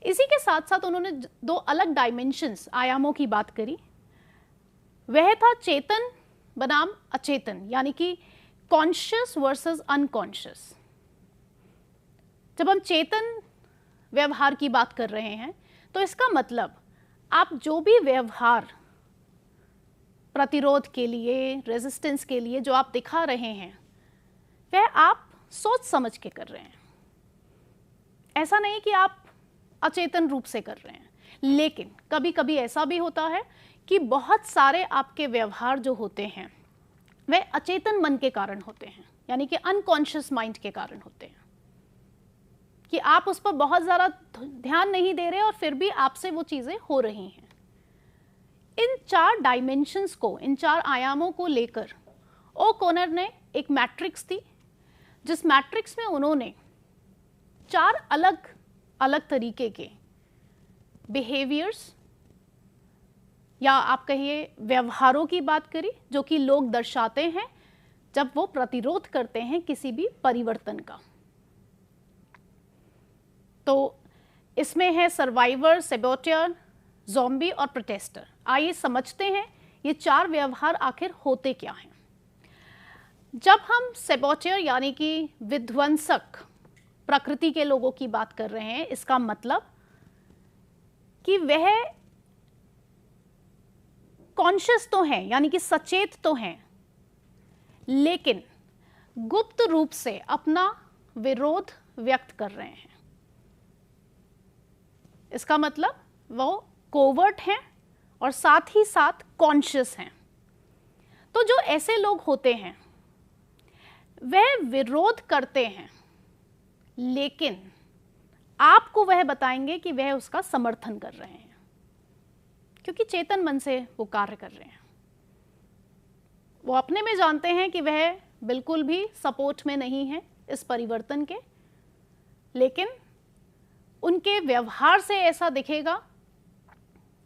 इसी के साथ साथ उन्होंने 2 अलग डायमेंशंस, आयामों की बात करी। वह था चेतन बनाम अचेतन, यानी कि कॉन्शियस वर्सेस अनकॉन्शियस। जब हम चेतन व्यवहार की बात कर रहे हैं तो इसका मतलब आप जो भी व्यवहार प्रतिरोध के लिए, रेजिस्टेंस के लिए जो आप दिखा रहे हैं वह आप सोच समझ के कर रहे हैं। ऐसा नहीं कि आप अचेतन रूप से कर रहे हैं। लेकिन कभी कभी ऐसा भी होता है कि बहुत सारे आपके व्यवहार जो होते हैं वे अचेतन मन के कारण होते हैं, यानी कि अनकॉन्शियस माइंड के कारण होते हैं, कि आप उस पर बहुत ज़्यादा ध्यान नहीं दे रहे और फिर भी आपसे वो चीज़ें हो रही हैं। इन 4 डायमेंशंस को, इन 4 आयामों को लेकर ओ कॉनर ने एक मैट्रिक्स दी, जिस मैट्रिक्स में उन्होंने 4 अलग अलग तरीके के बिहेवियर्स या आप कहिए व्यवहारों की बात करी, जो कि लोग दर्शाते हैं जब वो प्रतिरोध करते हैं किसी भी परिवर्तन का। तो इसमें है सर्वाइवर, सेबोटियर, ज़ॉम्बी और प्रोटेस्टर। आइए समझते हैं ये 4 व्यवहार आखिर होते क्या हैं। जब हम सेबोटियर यानी कि विध्वंसक प्रकृति के लोगों की बात कर रहे हैं, इसका मतलब कि वह कॉन्शियस तो हैं, यानी कि सचेत तो हैं, लेकिन गुप्त रूप से अपना विरोध व्यक्त कर रहे हैं। इसका मतलब वो कोवर्ट हैं और साथ ही साथ कॉन्शियस हैं। तो जो ऐसे लोग होते हैं वह विरोध करते हैं, लेकिन आपको वह बताएंगे कि वह उसका समर्थन कर रहे हैं, क्योंकि चेतन मन से वो कार्य कर रहे हैं। वो अपने में जानते हैं कि वह बिल्कुल भी सपोर्ट में नहीं है इस परिवर्तन के, लेकिन उनके व्यवहार से ऐसा दिखेगा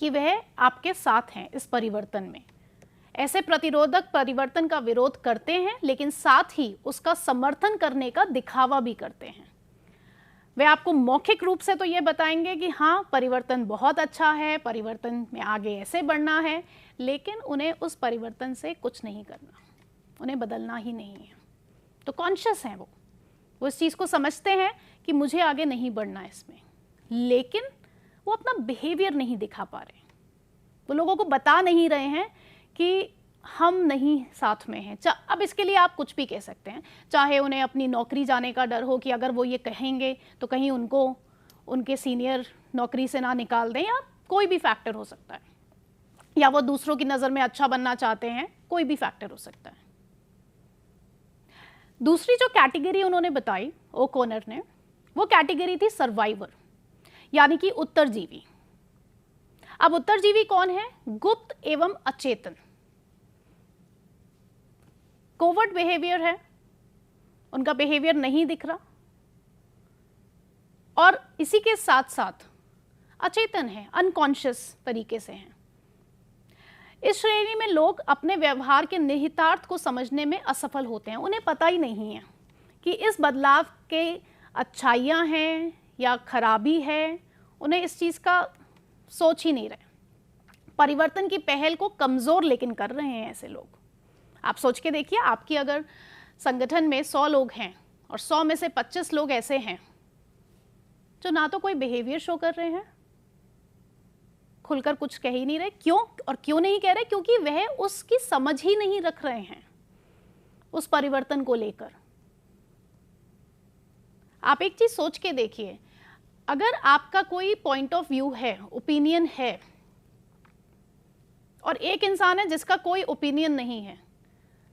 कि वह आपके साथ हैं इस परिवर्तन में। ऐसे प्रतिरोधक परिवर्तन का विरोध करते हैं, लेकिन साथ ही उसका समर्थन करने का दिखावा भी करते हैं। वे आपको मौखिक रूप से तो ये बताएंगे कि हाँ, परिवर्तन बहुत अच्छा है, परिवर्तन में आगे ऐसे बढ़ना है, लेकिन उन्हें उस परिवर्तन से कुछ नहीं करना, उन्हें बदलना ही नहीं है। तो कॉन्शियस हैं वो इस चीज़ को समझते हैं कि मुझे आगे नहीं बढ़ना है इसमें, लेकिन वो अपना बिहेवियर नहीं दिखा पा रहे। वो लोगों को बता नहीं रहे हैं कि हम नहीं साथ में हैं। अब इसके लिए आप कुछ भी कह सकते हैं, चाहे उन्हें अपनी नौकरी जाने का डर हो कि अगर वो ये कहेंगे तो कहीं उनको उनके सीनियर नौकरी से ना निकाल दें, या कोई भी फैक्टर हो सकता है, या वो दूसरों की नज़र में अच्छा बनना चाहते हैं, कोई भी फैक्टर हो सकता है। दूसरी जो कैटेगरी उन्होंने बताई ओ कॉनर ने, वो कैटेगरी थी सर्वाइवर, यानी कि उत्तरजीवी। अब उत्तरजीवी कौन है? गुप्त एवं अचेतन। कोवर्ट बिहेवियर है, उनका बिहेवियर नहीं दिख रहा, और इसी के साथ साथ अचेतन है, अनकॉन्शियस तरीके से हैं। इस श्रेणी में लोग अपने व्यवहार के निहितार्थ को समझने में असफल होते हैं। उन्हें पता ही नहीं है कि इस बदलाव के अच्छाइयाँ हैं या खराबी है, उन्हें इस चीज़ का सोच ही नहीं रहे। परिवर्तन की पहल को कमज़ोर लेकिन कर रहे हैं ऐसे लोग। आप सोच के देखिए, आपकी अगर संगठन में 100 लोग हैं और 100 में से 25 लोग ऐसे हैं जो ना तो कोई बिहेवियर शो कर रहे हैं, खुलकर कुछ कह ही नहीं रहे। क्यों? और क्यों नहीं कह रहे? क्योंकि वह उसकी समझ ही नहीं रख रहे हैं उस परिवर्तन को लेकर। आप एक चीज सोच के देखिए, अगर आपका कोई पॉइंट ऑफ व्यू है, ओपिनियन है, और एक इंसान है जिसका कोई ओपिनियन नहीं है,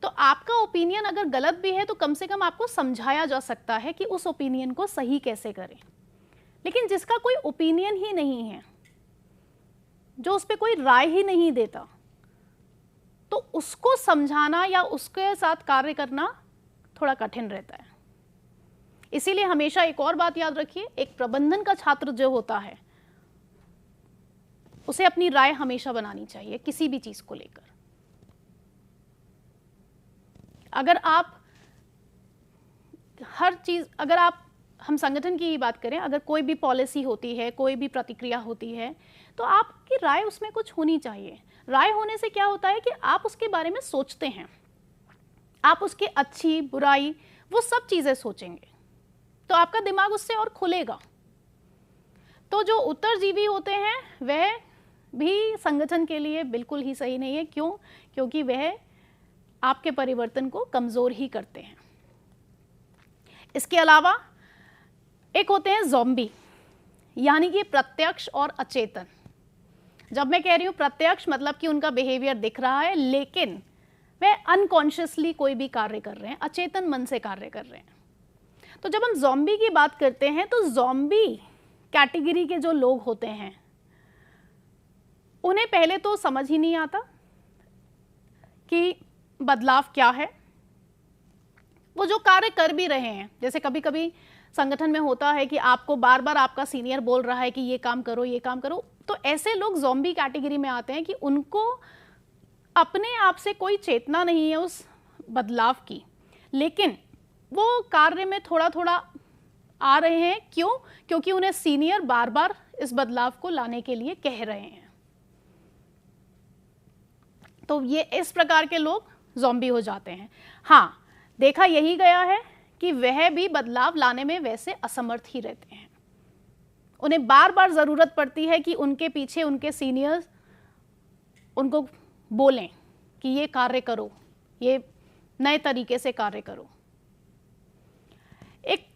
तो आपका ओपिनियन अगर गलत भी है तो कम से कम आपको समझाया जा सकता है कि उस ओपिनियन को सही कैसे करें। लेकिन जिसका कोई ओपिनियन ही नहीं है, जो उस पर कोई राय ही नहीं देता, तो उसको समझाना या उसके साथ कार्य करना थोड़ा कठिन रहता है। इसीलिए हमेशा एक और बात याद रखिए, एक प्रबंधन का छात्र जो होता है उसे अपनी राय हमेशा बनानी चाहिए किसी भी चीज को लेकर। अगर आप हर चीज, अगर आप, हम संगठन की ही बात करें, अगर कोई भी पॉलिसी होती है, कोई भी प्रतिक्रिया होती है, तो आपकी राय उसमें कुछ होनी चाहिए। राय होने से क्या होता है कि आप उसके बारे में सोचते हैं, आप उसकी अच्छी बुराई वो सब चीजें सोचेंगे, तो आपका दिमाग उससे और खुलेगा। तो जो उत्तरजीवी होते हैं वह भी संगठन के लिए बिल्कुल ही सही नहीं है। क्यों? क्योंकि वह आपके परिवर्तन को कमजोर ही करते हैं। इसके अलावा एक होते हैं ज़ॉम्बी, यानी कि प्रत्यक्ष और अचेतन। जब मैं कह रही हूं प्रत्यक्ष, मतलब कि उनका बिहेवियर दिख रहा है, लेकिन वह अनकॉन्शियसली कोई भी कार्य कर रहे हैं, अचेतन मन से कार्य कर रहे हैं। तो जब हम ज़ॉम्बी की बात करते हैं, तो ज़ॉम्बी कैटेगरी के जो लोग होते हैं उन्हें पहले तो समझ ही नहीं आता कि बदलाव क्या है, वो जो कार्य कर भी रहे हैं, जैसे कभी कभी संगठन में होता है कि आपको बार बार आपका सीनियर बोल रहा है कि ये काम करो, ये काम करो, तो ऐसे लोग ज़ॉम्बी कैटेगरी में आते हैं कि उनको अपने आप से कोई चेतना नहीं है उस बदलाव की, लेकिन वो कार्य में थोड़ा थोड़ा आ रहे हैं। क्यों? क्योंकि उन्हें सीनियर बार बार इस बदलाव को लाने के लिए कह रहे हैं। तो ये इस प्रकार के लोग ज़ॉम्बी हो जाते हैं। हाँ, देखा यही गया है कि वह भी बदलाव लाने में वैसे असमर्थ ही रहते हैं। उन्हें बार बार ज़रूरत पड़ती है कि उनके पीछे उनके सीनियर्स उनको बोलें कि ये कार्य करो, ये नए तरीके से कार्य करो। एक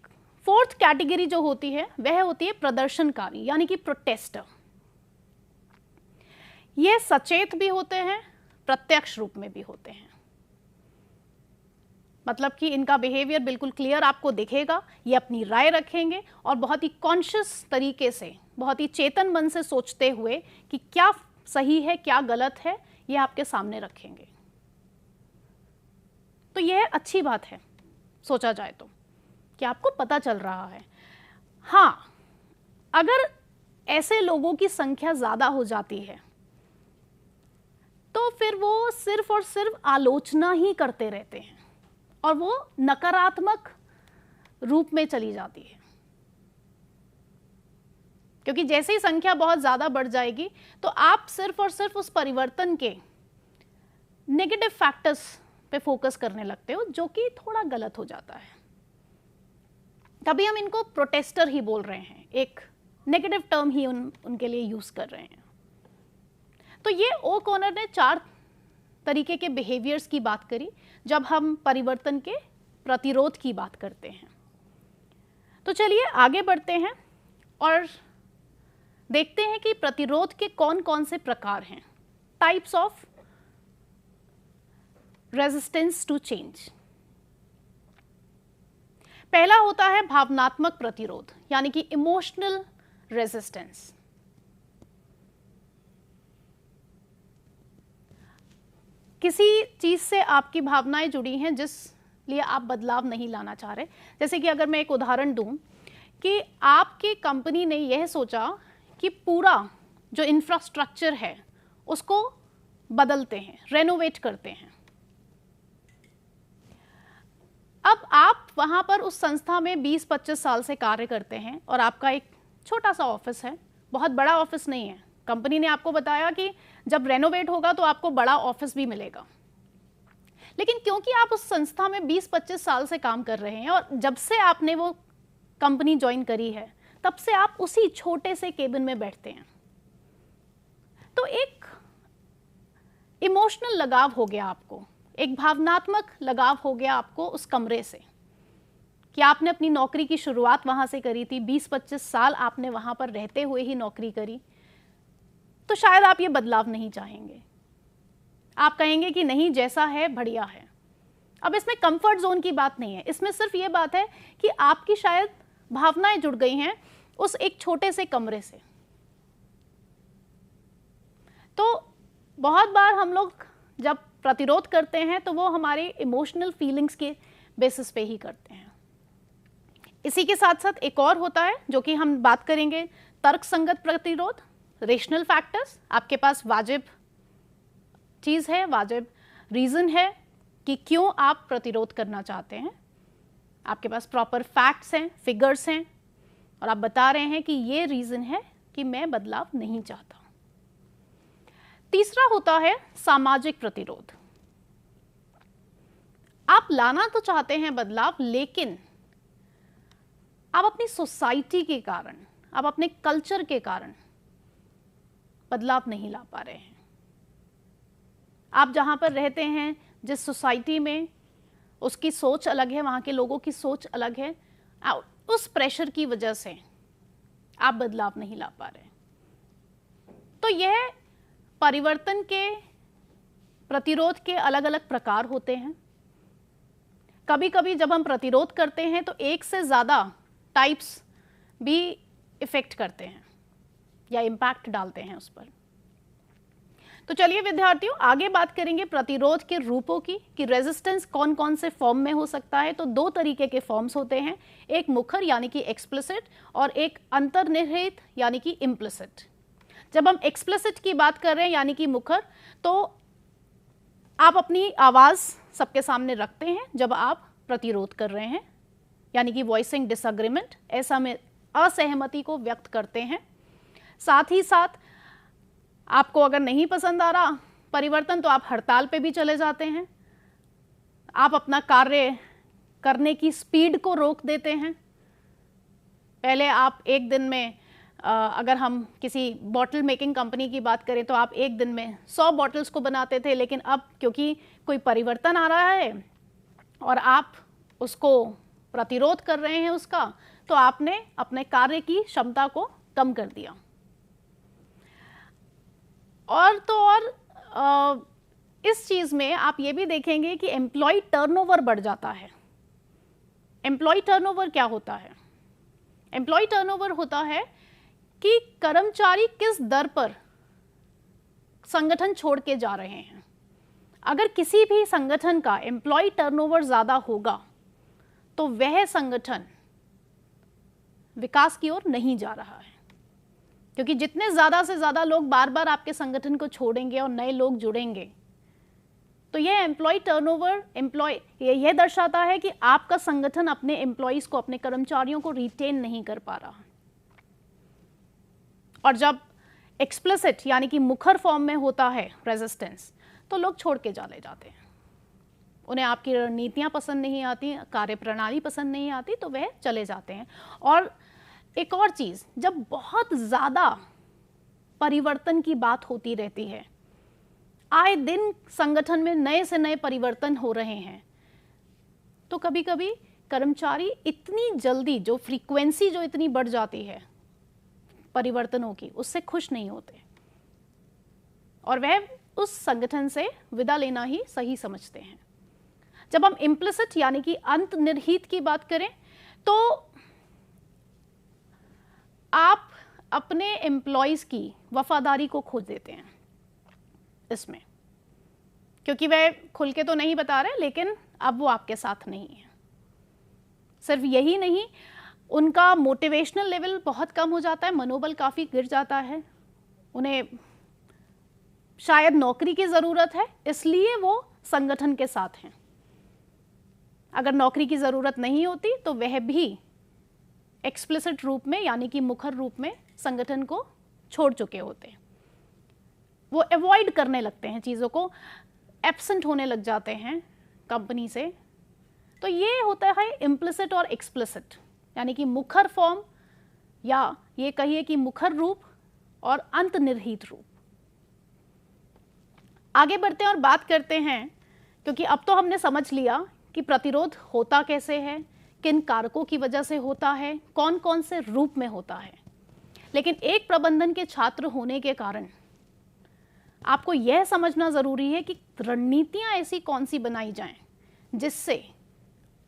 फोर्थ कैटेगरी जो होती है वह होती है प्रदर्शनकारी, यानी कि प्रोटेस्टर। ये सचेत भी होते हैं, प्रत्यक्ष रूप में भी होते हैं। मतलब कि इनका बिहेवियर बिल्कुल क्लियर आपको दिखेगा, ये अपनी राय रखेंगे और बहुत ही कॉन्शियस तरीके से, बहुत ही चेतन मन से सोचते हुए कि क्या सही है क्या गलत है, ये आपके सामने रखेंगे। तो यह अच्छी बात है सोचा जाए तो, कि आपको पता चल रहा है। हाँ, अगर ऐसे लोगों की संख्या ज़्यादा हो जाती है तो फिर वो सिर्फ और सिर्फ आलोचना ही करते रहते हैं और वो नकारात्मक रूप में चली जाती है। क्योंकि जैसे ही संख्या बहुत ज़्यादा बढ़ जाएगी तो आप सिर्फ और सिर्फ उस परिवर्तन के नेगेटिव फैक्टर्स पे फोकस करने लगते हो, जो कि थोड़ा गलत हो जाता है। तभी हम इनको प्रोटेस्टर ही बोल रहे हैं, एक नेगेटिव टर्म ही उनके लिए यूज कर रहे हैं। तो ये ओ'कॉनर ने 4 तरीके के बिहेवियर्स की बात करी जब हम परिवर्तन के प्रतिरोध की बात करते हैं। तो चलिए आगे बढ़ते हैं और देखते हैं कि प्रतिरोध के कौन कौन से प्रकार हैं, types of resistance to change. पहला होता है भावनात्मक प्रतिरोध, यानी कि इमोशनल रेजिस्टेंस। किसी चीज से आपकी भावनाएं जुड़ी हैं जिस लिए आप बदलाव नहीं लाना चाह रहे। जैसे कि अगर मैं एक उदाहरण दूं कि आपकी कंपनी ने यह सोचा कि पूरा जो इंफ्रास्ट्रक्चर है उसको बदलते हैं, रेनोवेट करते हैं। अब आप वहां पर उस संस्था में 20-25 साल से कार्य करते हैं और आपका एक छोटा सा ऑफिस है, बहुत बड़ा ऑफिस नहीं है। कंपनी ने आपको बताया कि जब रेनोवेट होगा तो आपको बड़ा ऑफिस भी मिलेगा, लेकिन क्योंकि आप उस संस्था में 20-25 साल से काम कर रहे हैं और जब से आपने वो कंपनी ज्वाइन करी है तब से आप उसी छोटे से केबिन में बैठते हैं, तो एक इमोशनल लगाव हो गया आपको, एक भावनात्मक लगाव हो गया आपको उस कमरे से, कि आपने अपनी नौकरी की शुरुआत वहां से करी थी, 20-25 साल आपने वहां पर रहते हुए ही नौकरी करी। तो शायद आप ये बदलाव नहीं चाहेंगे, आप कहेंगे कि नहीं जैसा है बढ़िया है। अब इसमें कंफर्ट जोन की बात नहीं है, इसमें सिर्फ ये बात है कि आपकी शायद भावनाएं जुड़ गई हैं उस एक छोटे से कमरे से। तो बहुत बार हम लोग जब प्रतिरोध करते हैं तो वो हमारे इमोशनल फीलिंग्स के बेसिस पे ही करते हैं। इसी के साथ साथ एक और होता है जो कि हम बात करेंगे, तर्कसंगत प्रतिरोध, रेशनल फैक्टर्स। आपके पास वाजिब चीज़ है, वाजिब रीज़न है कि क्यों आप प्रतिरोध करना चाहते हैं, आपके पास प्रॉपर फैक्ट्स हैं, फिगर्स हैं और आप बता रहे हैं कि ये रीज़न है कि मैं बदलाव नहीं चाहता। तीसरा होता है सामाजिक प्रतिरोध। आप लाना तो चाहते हैं बदलाव, लेकिन आप अपनी सोसाइटी के कारण, आप अपने कल्चर के कारण बदलाव नहीं ला पा रहे हैं। आप जहां पर रहते हैं, जिस सोसाइटी में, उसकी सोच अलग है, वहां के लोगों की सोच अलग है, उस प्रेशर की वजह से आप बदलाव नहीं ला पा रहे। तो यह परिवर्तन के प्रतिरोध के अलग अलग प्रकार होते हैं। कभी कभी जब हम प्रतिरोध करते हैं तो एक से ज़्यादा टाइप्स भी इफेक्ट करते हैं या इम्पैक्ट डालते हैं उस पर। तो चलिए विद्यार्थियों, आगे बात करेंगे प्रतिरोध के रूपों की, कि रेजिस्टेंस कौन कौन से फॉर्म में हो सकता है। तो दो तरीके के फॉर्म्स होते हैं, एक मुखर यानी कि एक्सप्लिसिट और एक अंतर्निहित यानी कि इम्प्लिसिट। जब हम एक्सप्लिसिट की बात कर रहे हैं यानी कि मुखर, तो आप अपनी आवाज सबके सामने रखते हैं जब आप प्रतिरोध कर रहे हैं, यानी कि वॉइसिंग डिसएग्रीमेंट, ऐसा में असहमति को व्यक्त करते हैं। साथ ही साथ आपको अगर नहीं पसंद आ रहा परिवर्तन तो आप हड़ताल पे भी चले जाते हैं, आप अपना कार्य करने की स्पीड को रोक देते हैं। पहले आप एक दिन में अगर हम किसी बॉटल मेकिंग कंपनी की बात करें तो आप एक दिन में 100 बॉटल्स को बनाते थे, लेकिन अब क्योंकि कोई परिवर्तन आ रहा है और आप उसको प्रतिरोध कर रहे हैं उसका, तो आपने अपने कार्य की क्षमता को कम कर दिया। और तो और इस चीज में आप ये भी देखेंगे कि एम्प्लॉय टर्नओवर बढ़ जाता है। एम्प्लॉय टर्नओवर क्या होता है? एम्प्लॉय टर्नओवर होता है कि कर्मचारी किस दर पर संगठन छोड़ के जा रहे हैं। अगर किसी भी संगठन का एम्प्लॉय टर्नओवर ज्यादा होगा तो वह संगठन विकास की ओर नहीं जा रहा है, क्योंकि जितने ज्यादा से ज्यादा लोग बार बार आपके संगठन को छोड़ेंगे और नए लोग जुड़ेंगे, तो यह एम्प्लॉय टर्नओवर यह दर्शाता है कि आपका संगठन अपने एम्प्लॉयज को, अपने कर्मचारियों को रिटेन नहीं कर पा रहा। और जब एक्सप्लिसिट यानी कि मुखर फॉर्म में होता है रेजिस्टेंस, तो लोग छोड़ के चले जाते हैं। उन्हें आपकी रणनीतियां पसंद नहीं आती, कार्यप्रणाली पसंद नहीं आती, तो वह चले जाते हैं। और एक और चीज, जब बहुत ज्यादा परिवर्तन की बात होती रहती है, आए दिन संगठन में नए से नए परिवर्तन हो रहे हैं, तो कभी कभी कर्मचारी इतनी जल्दी, जो फ्रीक्वेंसी जो इतनी बढ़ जाती है परिवर्तनों की, उससे खुश नहीं होते और वह उस संगठन से विदा लेना ही सही समझते हैं। जब हम इम्प्लिसिट यानी कि अंतर्निहित की बात करें, तो आप अपने एम्प्लॉयज की वफादारी को खो देते हैं इसमें, क्योंकि वह खुल के तो नहीं बता रहे, लेकिन अब वो आपके साथ नहीं है। सिर्फ यही नहीं, उनका मोटिवेशनल लेवल बहुत कम हो जाता है, मनोबल काफी गिर जाता है, उन्हें शायद नौकरी की जरूरत है इसलिए वो संगठन के साथ हैं। अगर नौकरी की जरूरत नहीं होती तो वह भी एक्सप्लिसिट रूप में यानी कि मुखर रूप में संगठन को छोड़ चुके होते हैं। वो अवॉइड करने लगते हैं चीज़ों को, एब्सेंट होने लग जाते हैं कंपनी से। तो ये होता है इम्प्लिसिट और एक्सप्लिसिट, यानी कि मुखर फॉर्म, या ये कहिए कि मुखर रूप और अंतर्निहित रूप। आगे बढ़ते हैं और बात करते हैं, क्योंकि अब तो हमने समझ लिया कि प्रतिरोध होता कैसे है, किन कारकों की वजह से होता है, कौन कौन से रूप में होता है। लेकिन एक प्रबंधन के छात्र होने के कारण आपको यह समझना जरूरी है कि रणनीतियां ऐसी कौन सी बनाई जाएं जिससे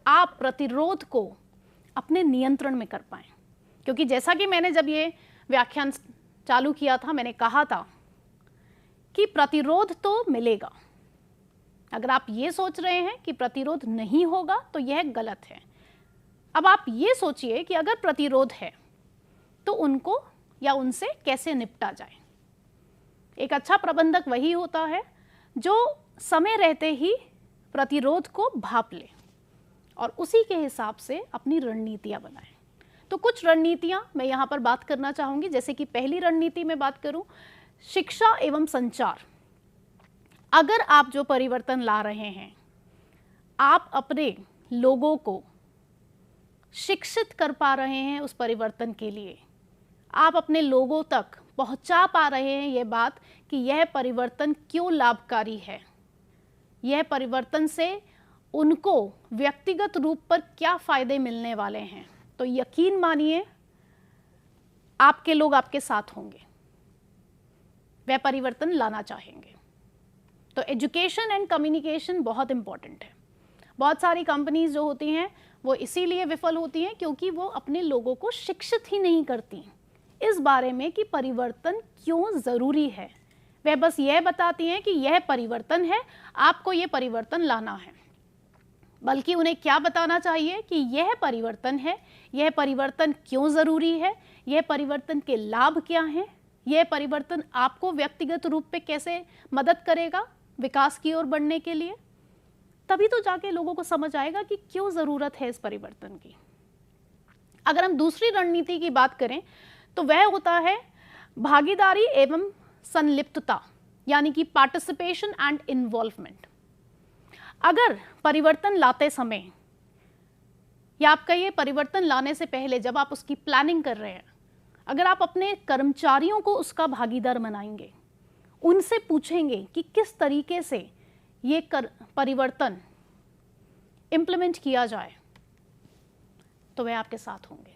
आप प्रतिरोध को अपने नियंत्रण में कर पाएं। क्योंकि जैसा कि मैंने जब ये व्याख्यान चालू किया था, मैंने कहा था कि प्रतिरोध तो मिलेगा। अगर आप ये सोच रहे हैं कि प्रतिरोध नहीं होगा तो यह गलत है। अब आप ये सोचिए कि अगर प्रतिरोध है तो उनको या उनसे कैसे निपटा जाए। एक अच्छा प्रबंधक वही होता है जो समय रहते ही प्रतिरोध को भांप ले और उसी के हिसाब से अपनी रणनीतियां बनाए। तो कुछ रणनीतियां मैं यहाँ पर बात करना चाहूंगी। जैसे कि पहली रणनीति में बात करूं, शिक्षा एवं संचार। अगर आप जो परिवर्तन ला रहे हैं, आप अपने लोगों को शिक्षित कर पा रहे हैं उस परिवर्तन के लिए, आप अपने लोगों तक पहुंचा पा रहे हैं ये बात कि यह परिवर्तन क्यों लाभकारी है, यह परिवर्तन से उनको व्यक्तिगत रूप पर क्या फायदे मिलने वाले हैं, तो यकीन मानिए आपके लोग आपके साथ होंगे, वह परिवर्तन लाना चाहेंगे। तो एजुकेशन एंड कम्युनिकेशन बहुत इंपॉर्टेंट है। बहुत सारी कंपनीज जो होती हैं वो इसीलिए विफल होती हैं क्योंकि वो अपने लोगों को शिक्षित ही नहीं करती इस बारे में कि परिवर्तन क्यों ज़रूरी है। वह बस यह बताती हैं कि यह परिवर्तन है, आपको यह परिवर्तन लाना है। बल्कि उन्हें क्या बताना चाहिए कि यह परिवर्तन है, यह परिवर्तन क्यों ज़रूरी है, यह परिवर्तन के लाभ क्या हैं, यह परिवर्तन आपको व्यक्तिगत रूप पे कैसे मदद करेगा विकास की ओर बढ़ने के लिए। तभी तो जाके लोगों को समझ आएगा कि क्यों ज़रूरत है इस परिवर्तन की। अगर हम दूसरी रणनीति की बात करें तो वह होता है भागीदारी एवं संलिप्तता, यानी कि पार्टिसिपेशन एंड इन्वॉल्वमेंट। अगर परिवर्तन लाते समय या आप कहिए परिवर्तन लाने से पहले जब आप उसकी प्लानिंग कर रहे हैं, अगर आप अपने कर्मचारियों को उसका भागीदार बनाएंगे, उनसे पूछेंगे कि किस तरीके से ये परिवर्तन इम्प्लीमेंट किया जाए, तो वे आपके साथ होंगे।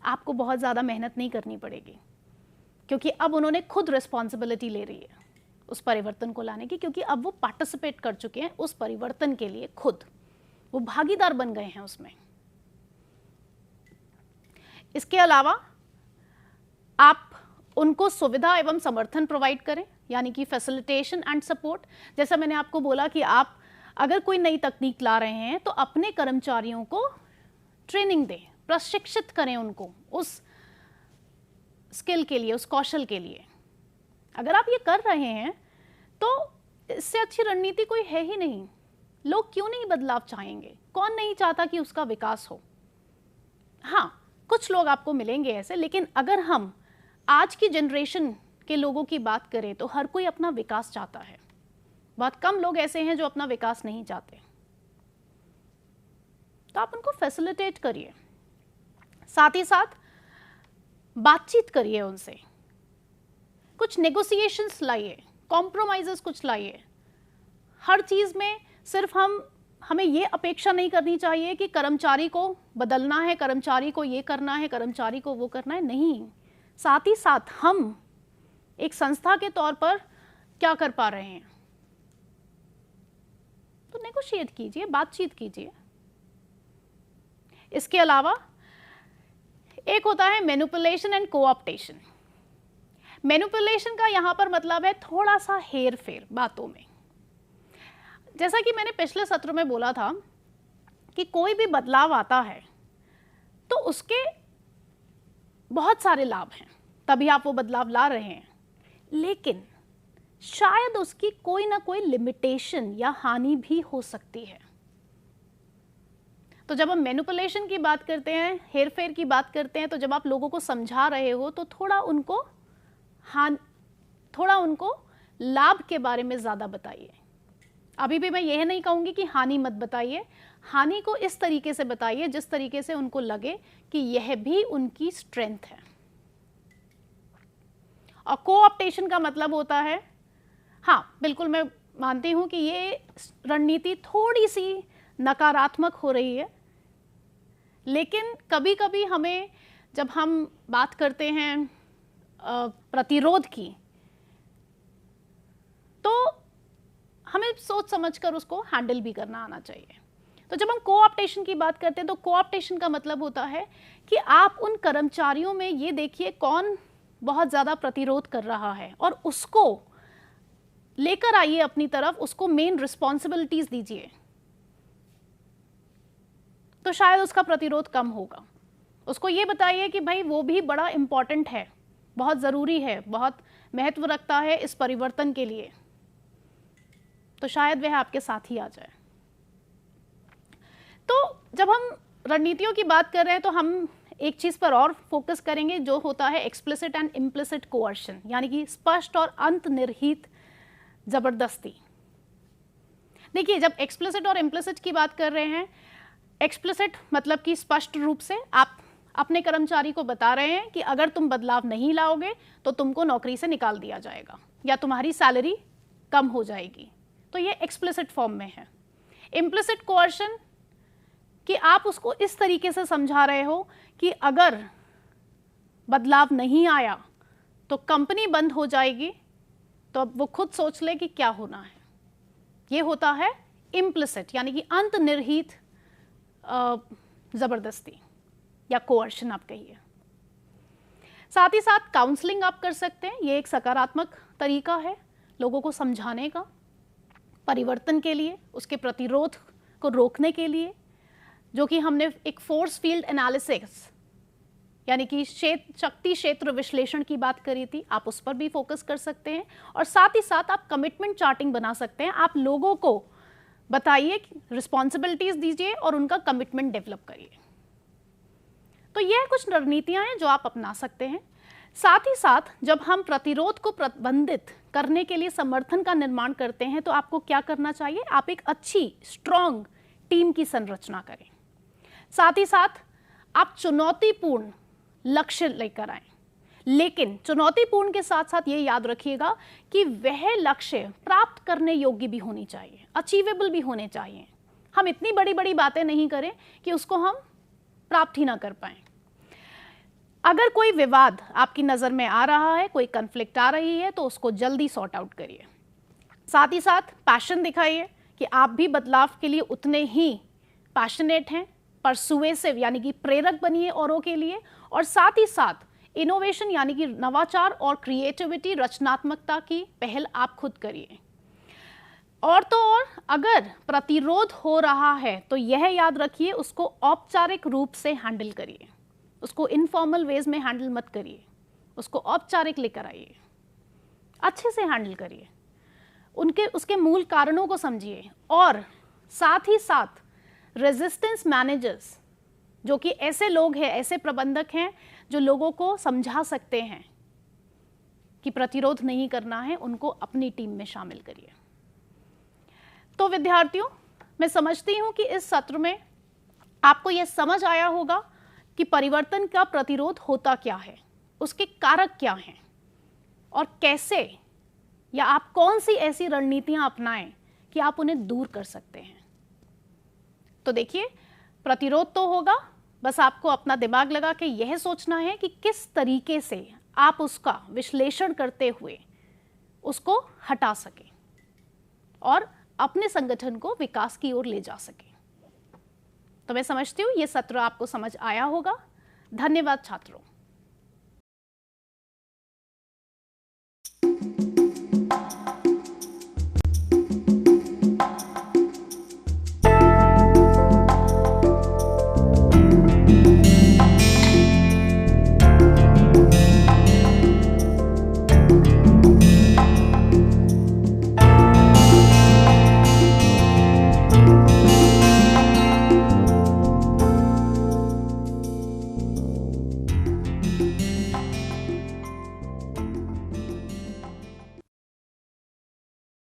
आपको बहुत ज़्यादा मेहनत नहीं करनी पड़ेगी, क्योंकि अब उन्होंने खुद रिस्पॉन्सिबिलिटी ले रही है उस परिवर्तन को लाने की, क्योंकि अब वो पार्टिसिपेट कर चुके हैं उस परिवर्तन के लिए, खुद वो भागीदार बन गए हैं उसमें। इसके अलावा आप उनको सुविधा एवं समर्थन प्रोवाइड करें, यानी कि फैसिलिटेशन एंड सपोर्ट। जैसा मैंने आपको बोला कि आप अगर कोई नई तकनीक ला रहे हैं तो अपने कर्मचारियों को ट्रेनिंग दें, प्रशिक्षित करें उनको उस स्किल के लिए, उस कौशल के लिए। अगर आप ये कर रहे हैं तो इससे अच्छी रणनीति कोई है ही नहीं। लोग क्यों नहीं बदलाव चाहेंगे? कौन नहीं चाहता कि उसका विकास हो? हाँ, कुछ लोग आपको मिलेंगे ऐसे, लेकिन अगर हम आज की जनरेशन के लोगों की बात करें तो हर कोई अपना विकास चाहता है। बहुत कम लोग ऐसे हैं जो अपना विकास नहीं चाहते। तो आप उनको फैसिलिटेट करिए, साथ ही साथ बातचीत करिए उनसे, कुछ नेगोशिएशंस लाइए, कॉम्प्रोमाइजेस कुछ लाइए। हर चीज़ में सिर्फ हमें ये अपेक्षा नहीं करनी चाहिए कि कर्मचारी को बदलना है, कर्मचारी को ये करना है, कर्मचारी को वो करना है। नहीं, साथ ही साथ हम एक संस्था के तौर पर क्या कर पा रहे हैं, तो नेगोशिएट कीजिए, बातचीत कीजिए। इसके अलावा एक होता है मैनिपुलेशन एंड कोऑप्टेशन। मैनिपुलेशन का यहां पर मतलब है थोड़ा सा हेर फेर बातों में। जैसा कि मैंने पिछले सत्र में बोला था कि कोई भी बदलाव आता है तो उसके बहुत सारे लाभ हैं, तभी आप वो बदलाव ला रहे हैं, लेकिन शायद उसकी कोई ना कोई लिमिटेशन या हानि भी हो सकती है। तो जब हम मैनिपुलेशन की बात करते हैं, हेरफेर की बात करते हैं, तो जब आप लोगों को समझा रहे हो तो थोड़ा उनको लाभ के बारे में ज़्यादा बताइए। अभी भी मैं यह नहीं कहूँगी कि हानि मत बताइए, हानि को इस तरीके से बताइए जिस तरीके से उनको लगे कि यह भी उनकी स्ट्रेंथ है। और कोऑप्टेशन का मतलब होता है, हाँ बिल्कुल मैं मानती हूँ कि ये रणनीति थोड़ी सी नकारात्मक हो रही है, लेकिन कभी कभी हमें, जब हम बात करते हैं प्रतिरोध की, तो हमें सोच समझकर उसको हैंडल भी करना आना चाहिए। तो जब हम कोऑप्टेशन की बात करते हैं तो कोऑप्टेशन का मतलब होता है कि आप उन कर्मचारियों में ये देखिए कौन बहुत ज़्यादा प्रतिरोध कर रहा है और उसको लेकर आइए अपनी तरफ, उसको मेन रिस्पॉन्सिबिलिटीज दीजिए, तो शायद उसका प्रतिरोध कम होगा। उसको ये बताइए कि भाई वो भी बड़ा इम्पॉर्टेंट है, बहुत ज़रूरी है, बहुत महत्व रखता है इस परिवर्तन के लिए, तो शायद वह आपके साथ ही आ जाए। तो जब हम रणनीतियों की बात कर रहे हैं तो हम एक चीज़ पर और फोकस करेंगे जो होता है एक्सप्लिसिट एंड इम्प्लिसिट कोअर्शन, यानी कि स्पष्ट और अंतर्निहित जबरदस्ती। देखिए, जब एक्सप्लिसिट और इम्प्लिसिट की बात कर रहे हैं, एक्सप्लिसिट मतलब कि स्पष्ट रूप से आप अपने कर्मचारी को बता रहे हैं कि अगर तुम बदलाव नहीं लाओगे तो तुमको नौकरी से निकाल दिया जाएगा या तुम्हारी सैलरी कम हो जाएगी, तो ये एक्सप्लिसिट फॉर्म में है। इम्प्लिसिट कोअर्शन कि आप उसको इस तरीके से समझा रहे हो कि अगर बदलाव नहीं आया तो कंपनी बंद हो जाएगी, तो अब वो खुद सोच ले कि क्या होना है। ये होता है इम्प्लिसिट, यानी कि अंतर्निहित जबरदस्ती या कोअर्शन आप कहिए। साथ ही साथ काउंसलिंग आप कर सकते हैं, ये एक सकारात्मक तरीका है लोगों को समझाने का, परिवर्तन के लिए, उसके प्रतिरोध को रोकने के लिए, जो कि हमने एक फोर्स फील्ड एनालिसिस यानी कि शक्ति क्षेत्र विश्लेषण की बात करी थी, आप उस पर भी फोकस कर सकते हैं। और साथ ही साथ आप कमिटमेंट चार्टिंग बना सकते हैं, आप लोगों को बताइए, रिस्पॉन्सिबिलिटीज दीजिए और उनका कमिटमेंट डेवलप करिए। तो यह कुछ रणनीतियां हैं जो आप अपना सकते हैं। साथ ही साथ जब हम प्रतिरोध को प्रबंधित करने के लिए समर्थन का निर्माण करते हैं तो आपको क्या करना चाहिए, आप एक अच्छी स्ट्रॉन्ग टीम की संरचना करें। साथ ही साथ आप चुनौतीपूर्ण लक्ष्य लेकर आए, लेकिन चुनौतीपूर्ण के साथ साथ ये याद रखिएगा कि वह लक्ष्य प्राप्त करने योग्य भी होनी चाहिए, अचीवेबल भी होने चाहिए। हम इतनी बड़ी बड़ी बातें नहीं करें कि उसको हम प्राप्त ही ना कर पाए। अगर कोई विवाद आपकी नज़र में आ रहा है, कोई कन्फ्लिक्ट आ रही है, तो उसको जल्दी सॉर्ट आउट करिए। साथ ही साथ पैशन दिखाइए कि आप भी बदलाव के लिए उतने ही पैशनेट हैं, परसुएसिव यानी कि प्रेरक बनिए औरों के लिए। और साथ ही साथ इनोवेशन यानी कि नवाचार और क्रिएटिविटी, रचनात्मकता की पहल आप खुद करिए। और तो और अगर प्रतिरोध हो रहा है तो यह याद रखिए, उसको औपचारिक रूप से हैंडल करिए, उसको इनफॉर्मल वेज में हैंडल मत करिए, उसको औपचारिक लेकर आइए, अच्छे से हैंडल करिए, उसके मूल कारणों को समझिए। और साथ ही साथ रेजिस्टेंस मैनेजर्स, जो कि ऐसे लोग हैं, ऐसे प्रबंधक हैं जो लोगों को समझा सकते हैं कि प्रतिरोध नहीं करना है, उनको अपनी टीम में शामिल करिए। तो विद्यार्थियों, मैं समझती हूं कि इस सत्र में आपको यह समझ आया होगा कि परिवर्तन का प्रतिरोध होता क्या है, उसके कारक क्या हैं और कैसे या आप कौन सी ऐसी रणनीतियां अपनाएं कि आप उन्हें दूर कर सकते हैं। तो देखिए, प्रतिरोध तो होगा, बस आपको अपना दिमाग लगा के यह सोचना है कि किस तरीके से आप उसका विश्लेषण करते हुए उसको हटा सकें और अपने संगठन को विकास की ओर ले जा सकें। तो मैं समझती हूँ ये सत्र आपको समझ आया होगा। धन्यवाद छात्रों।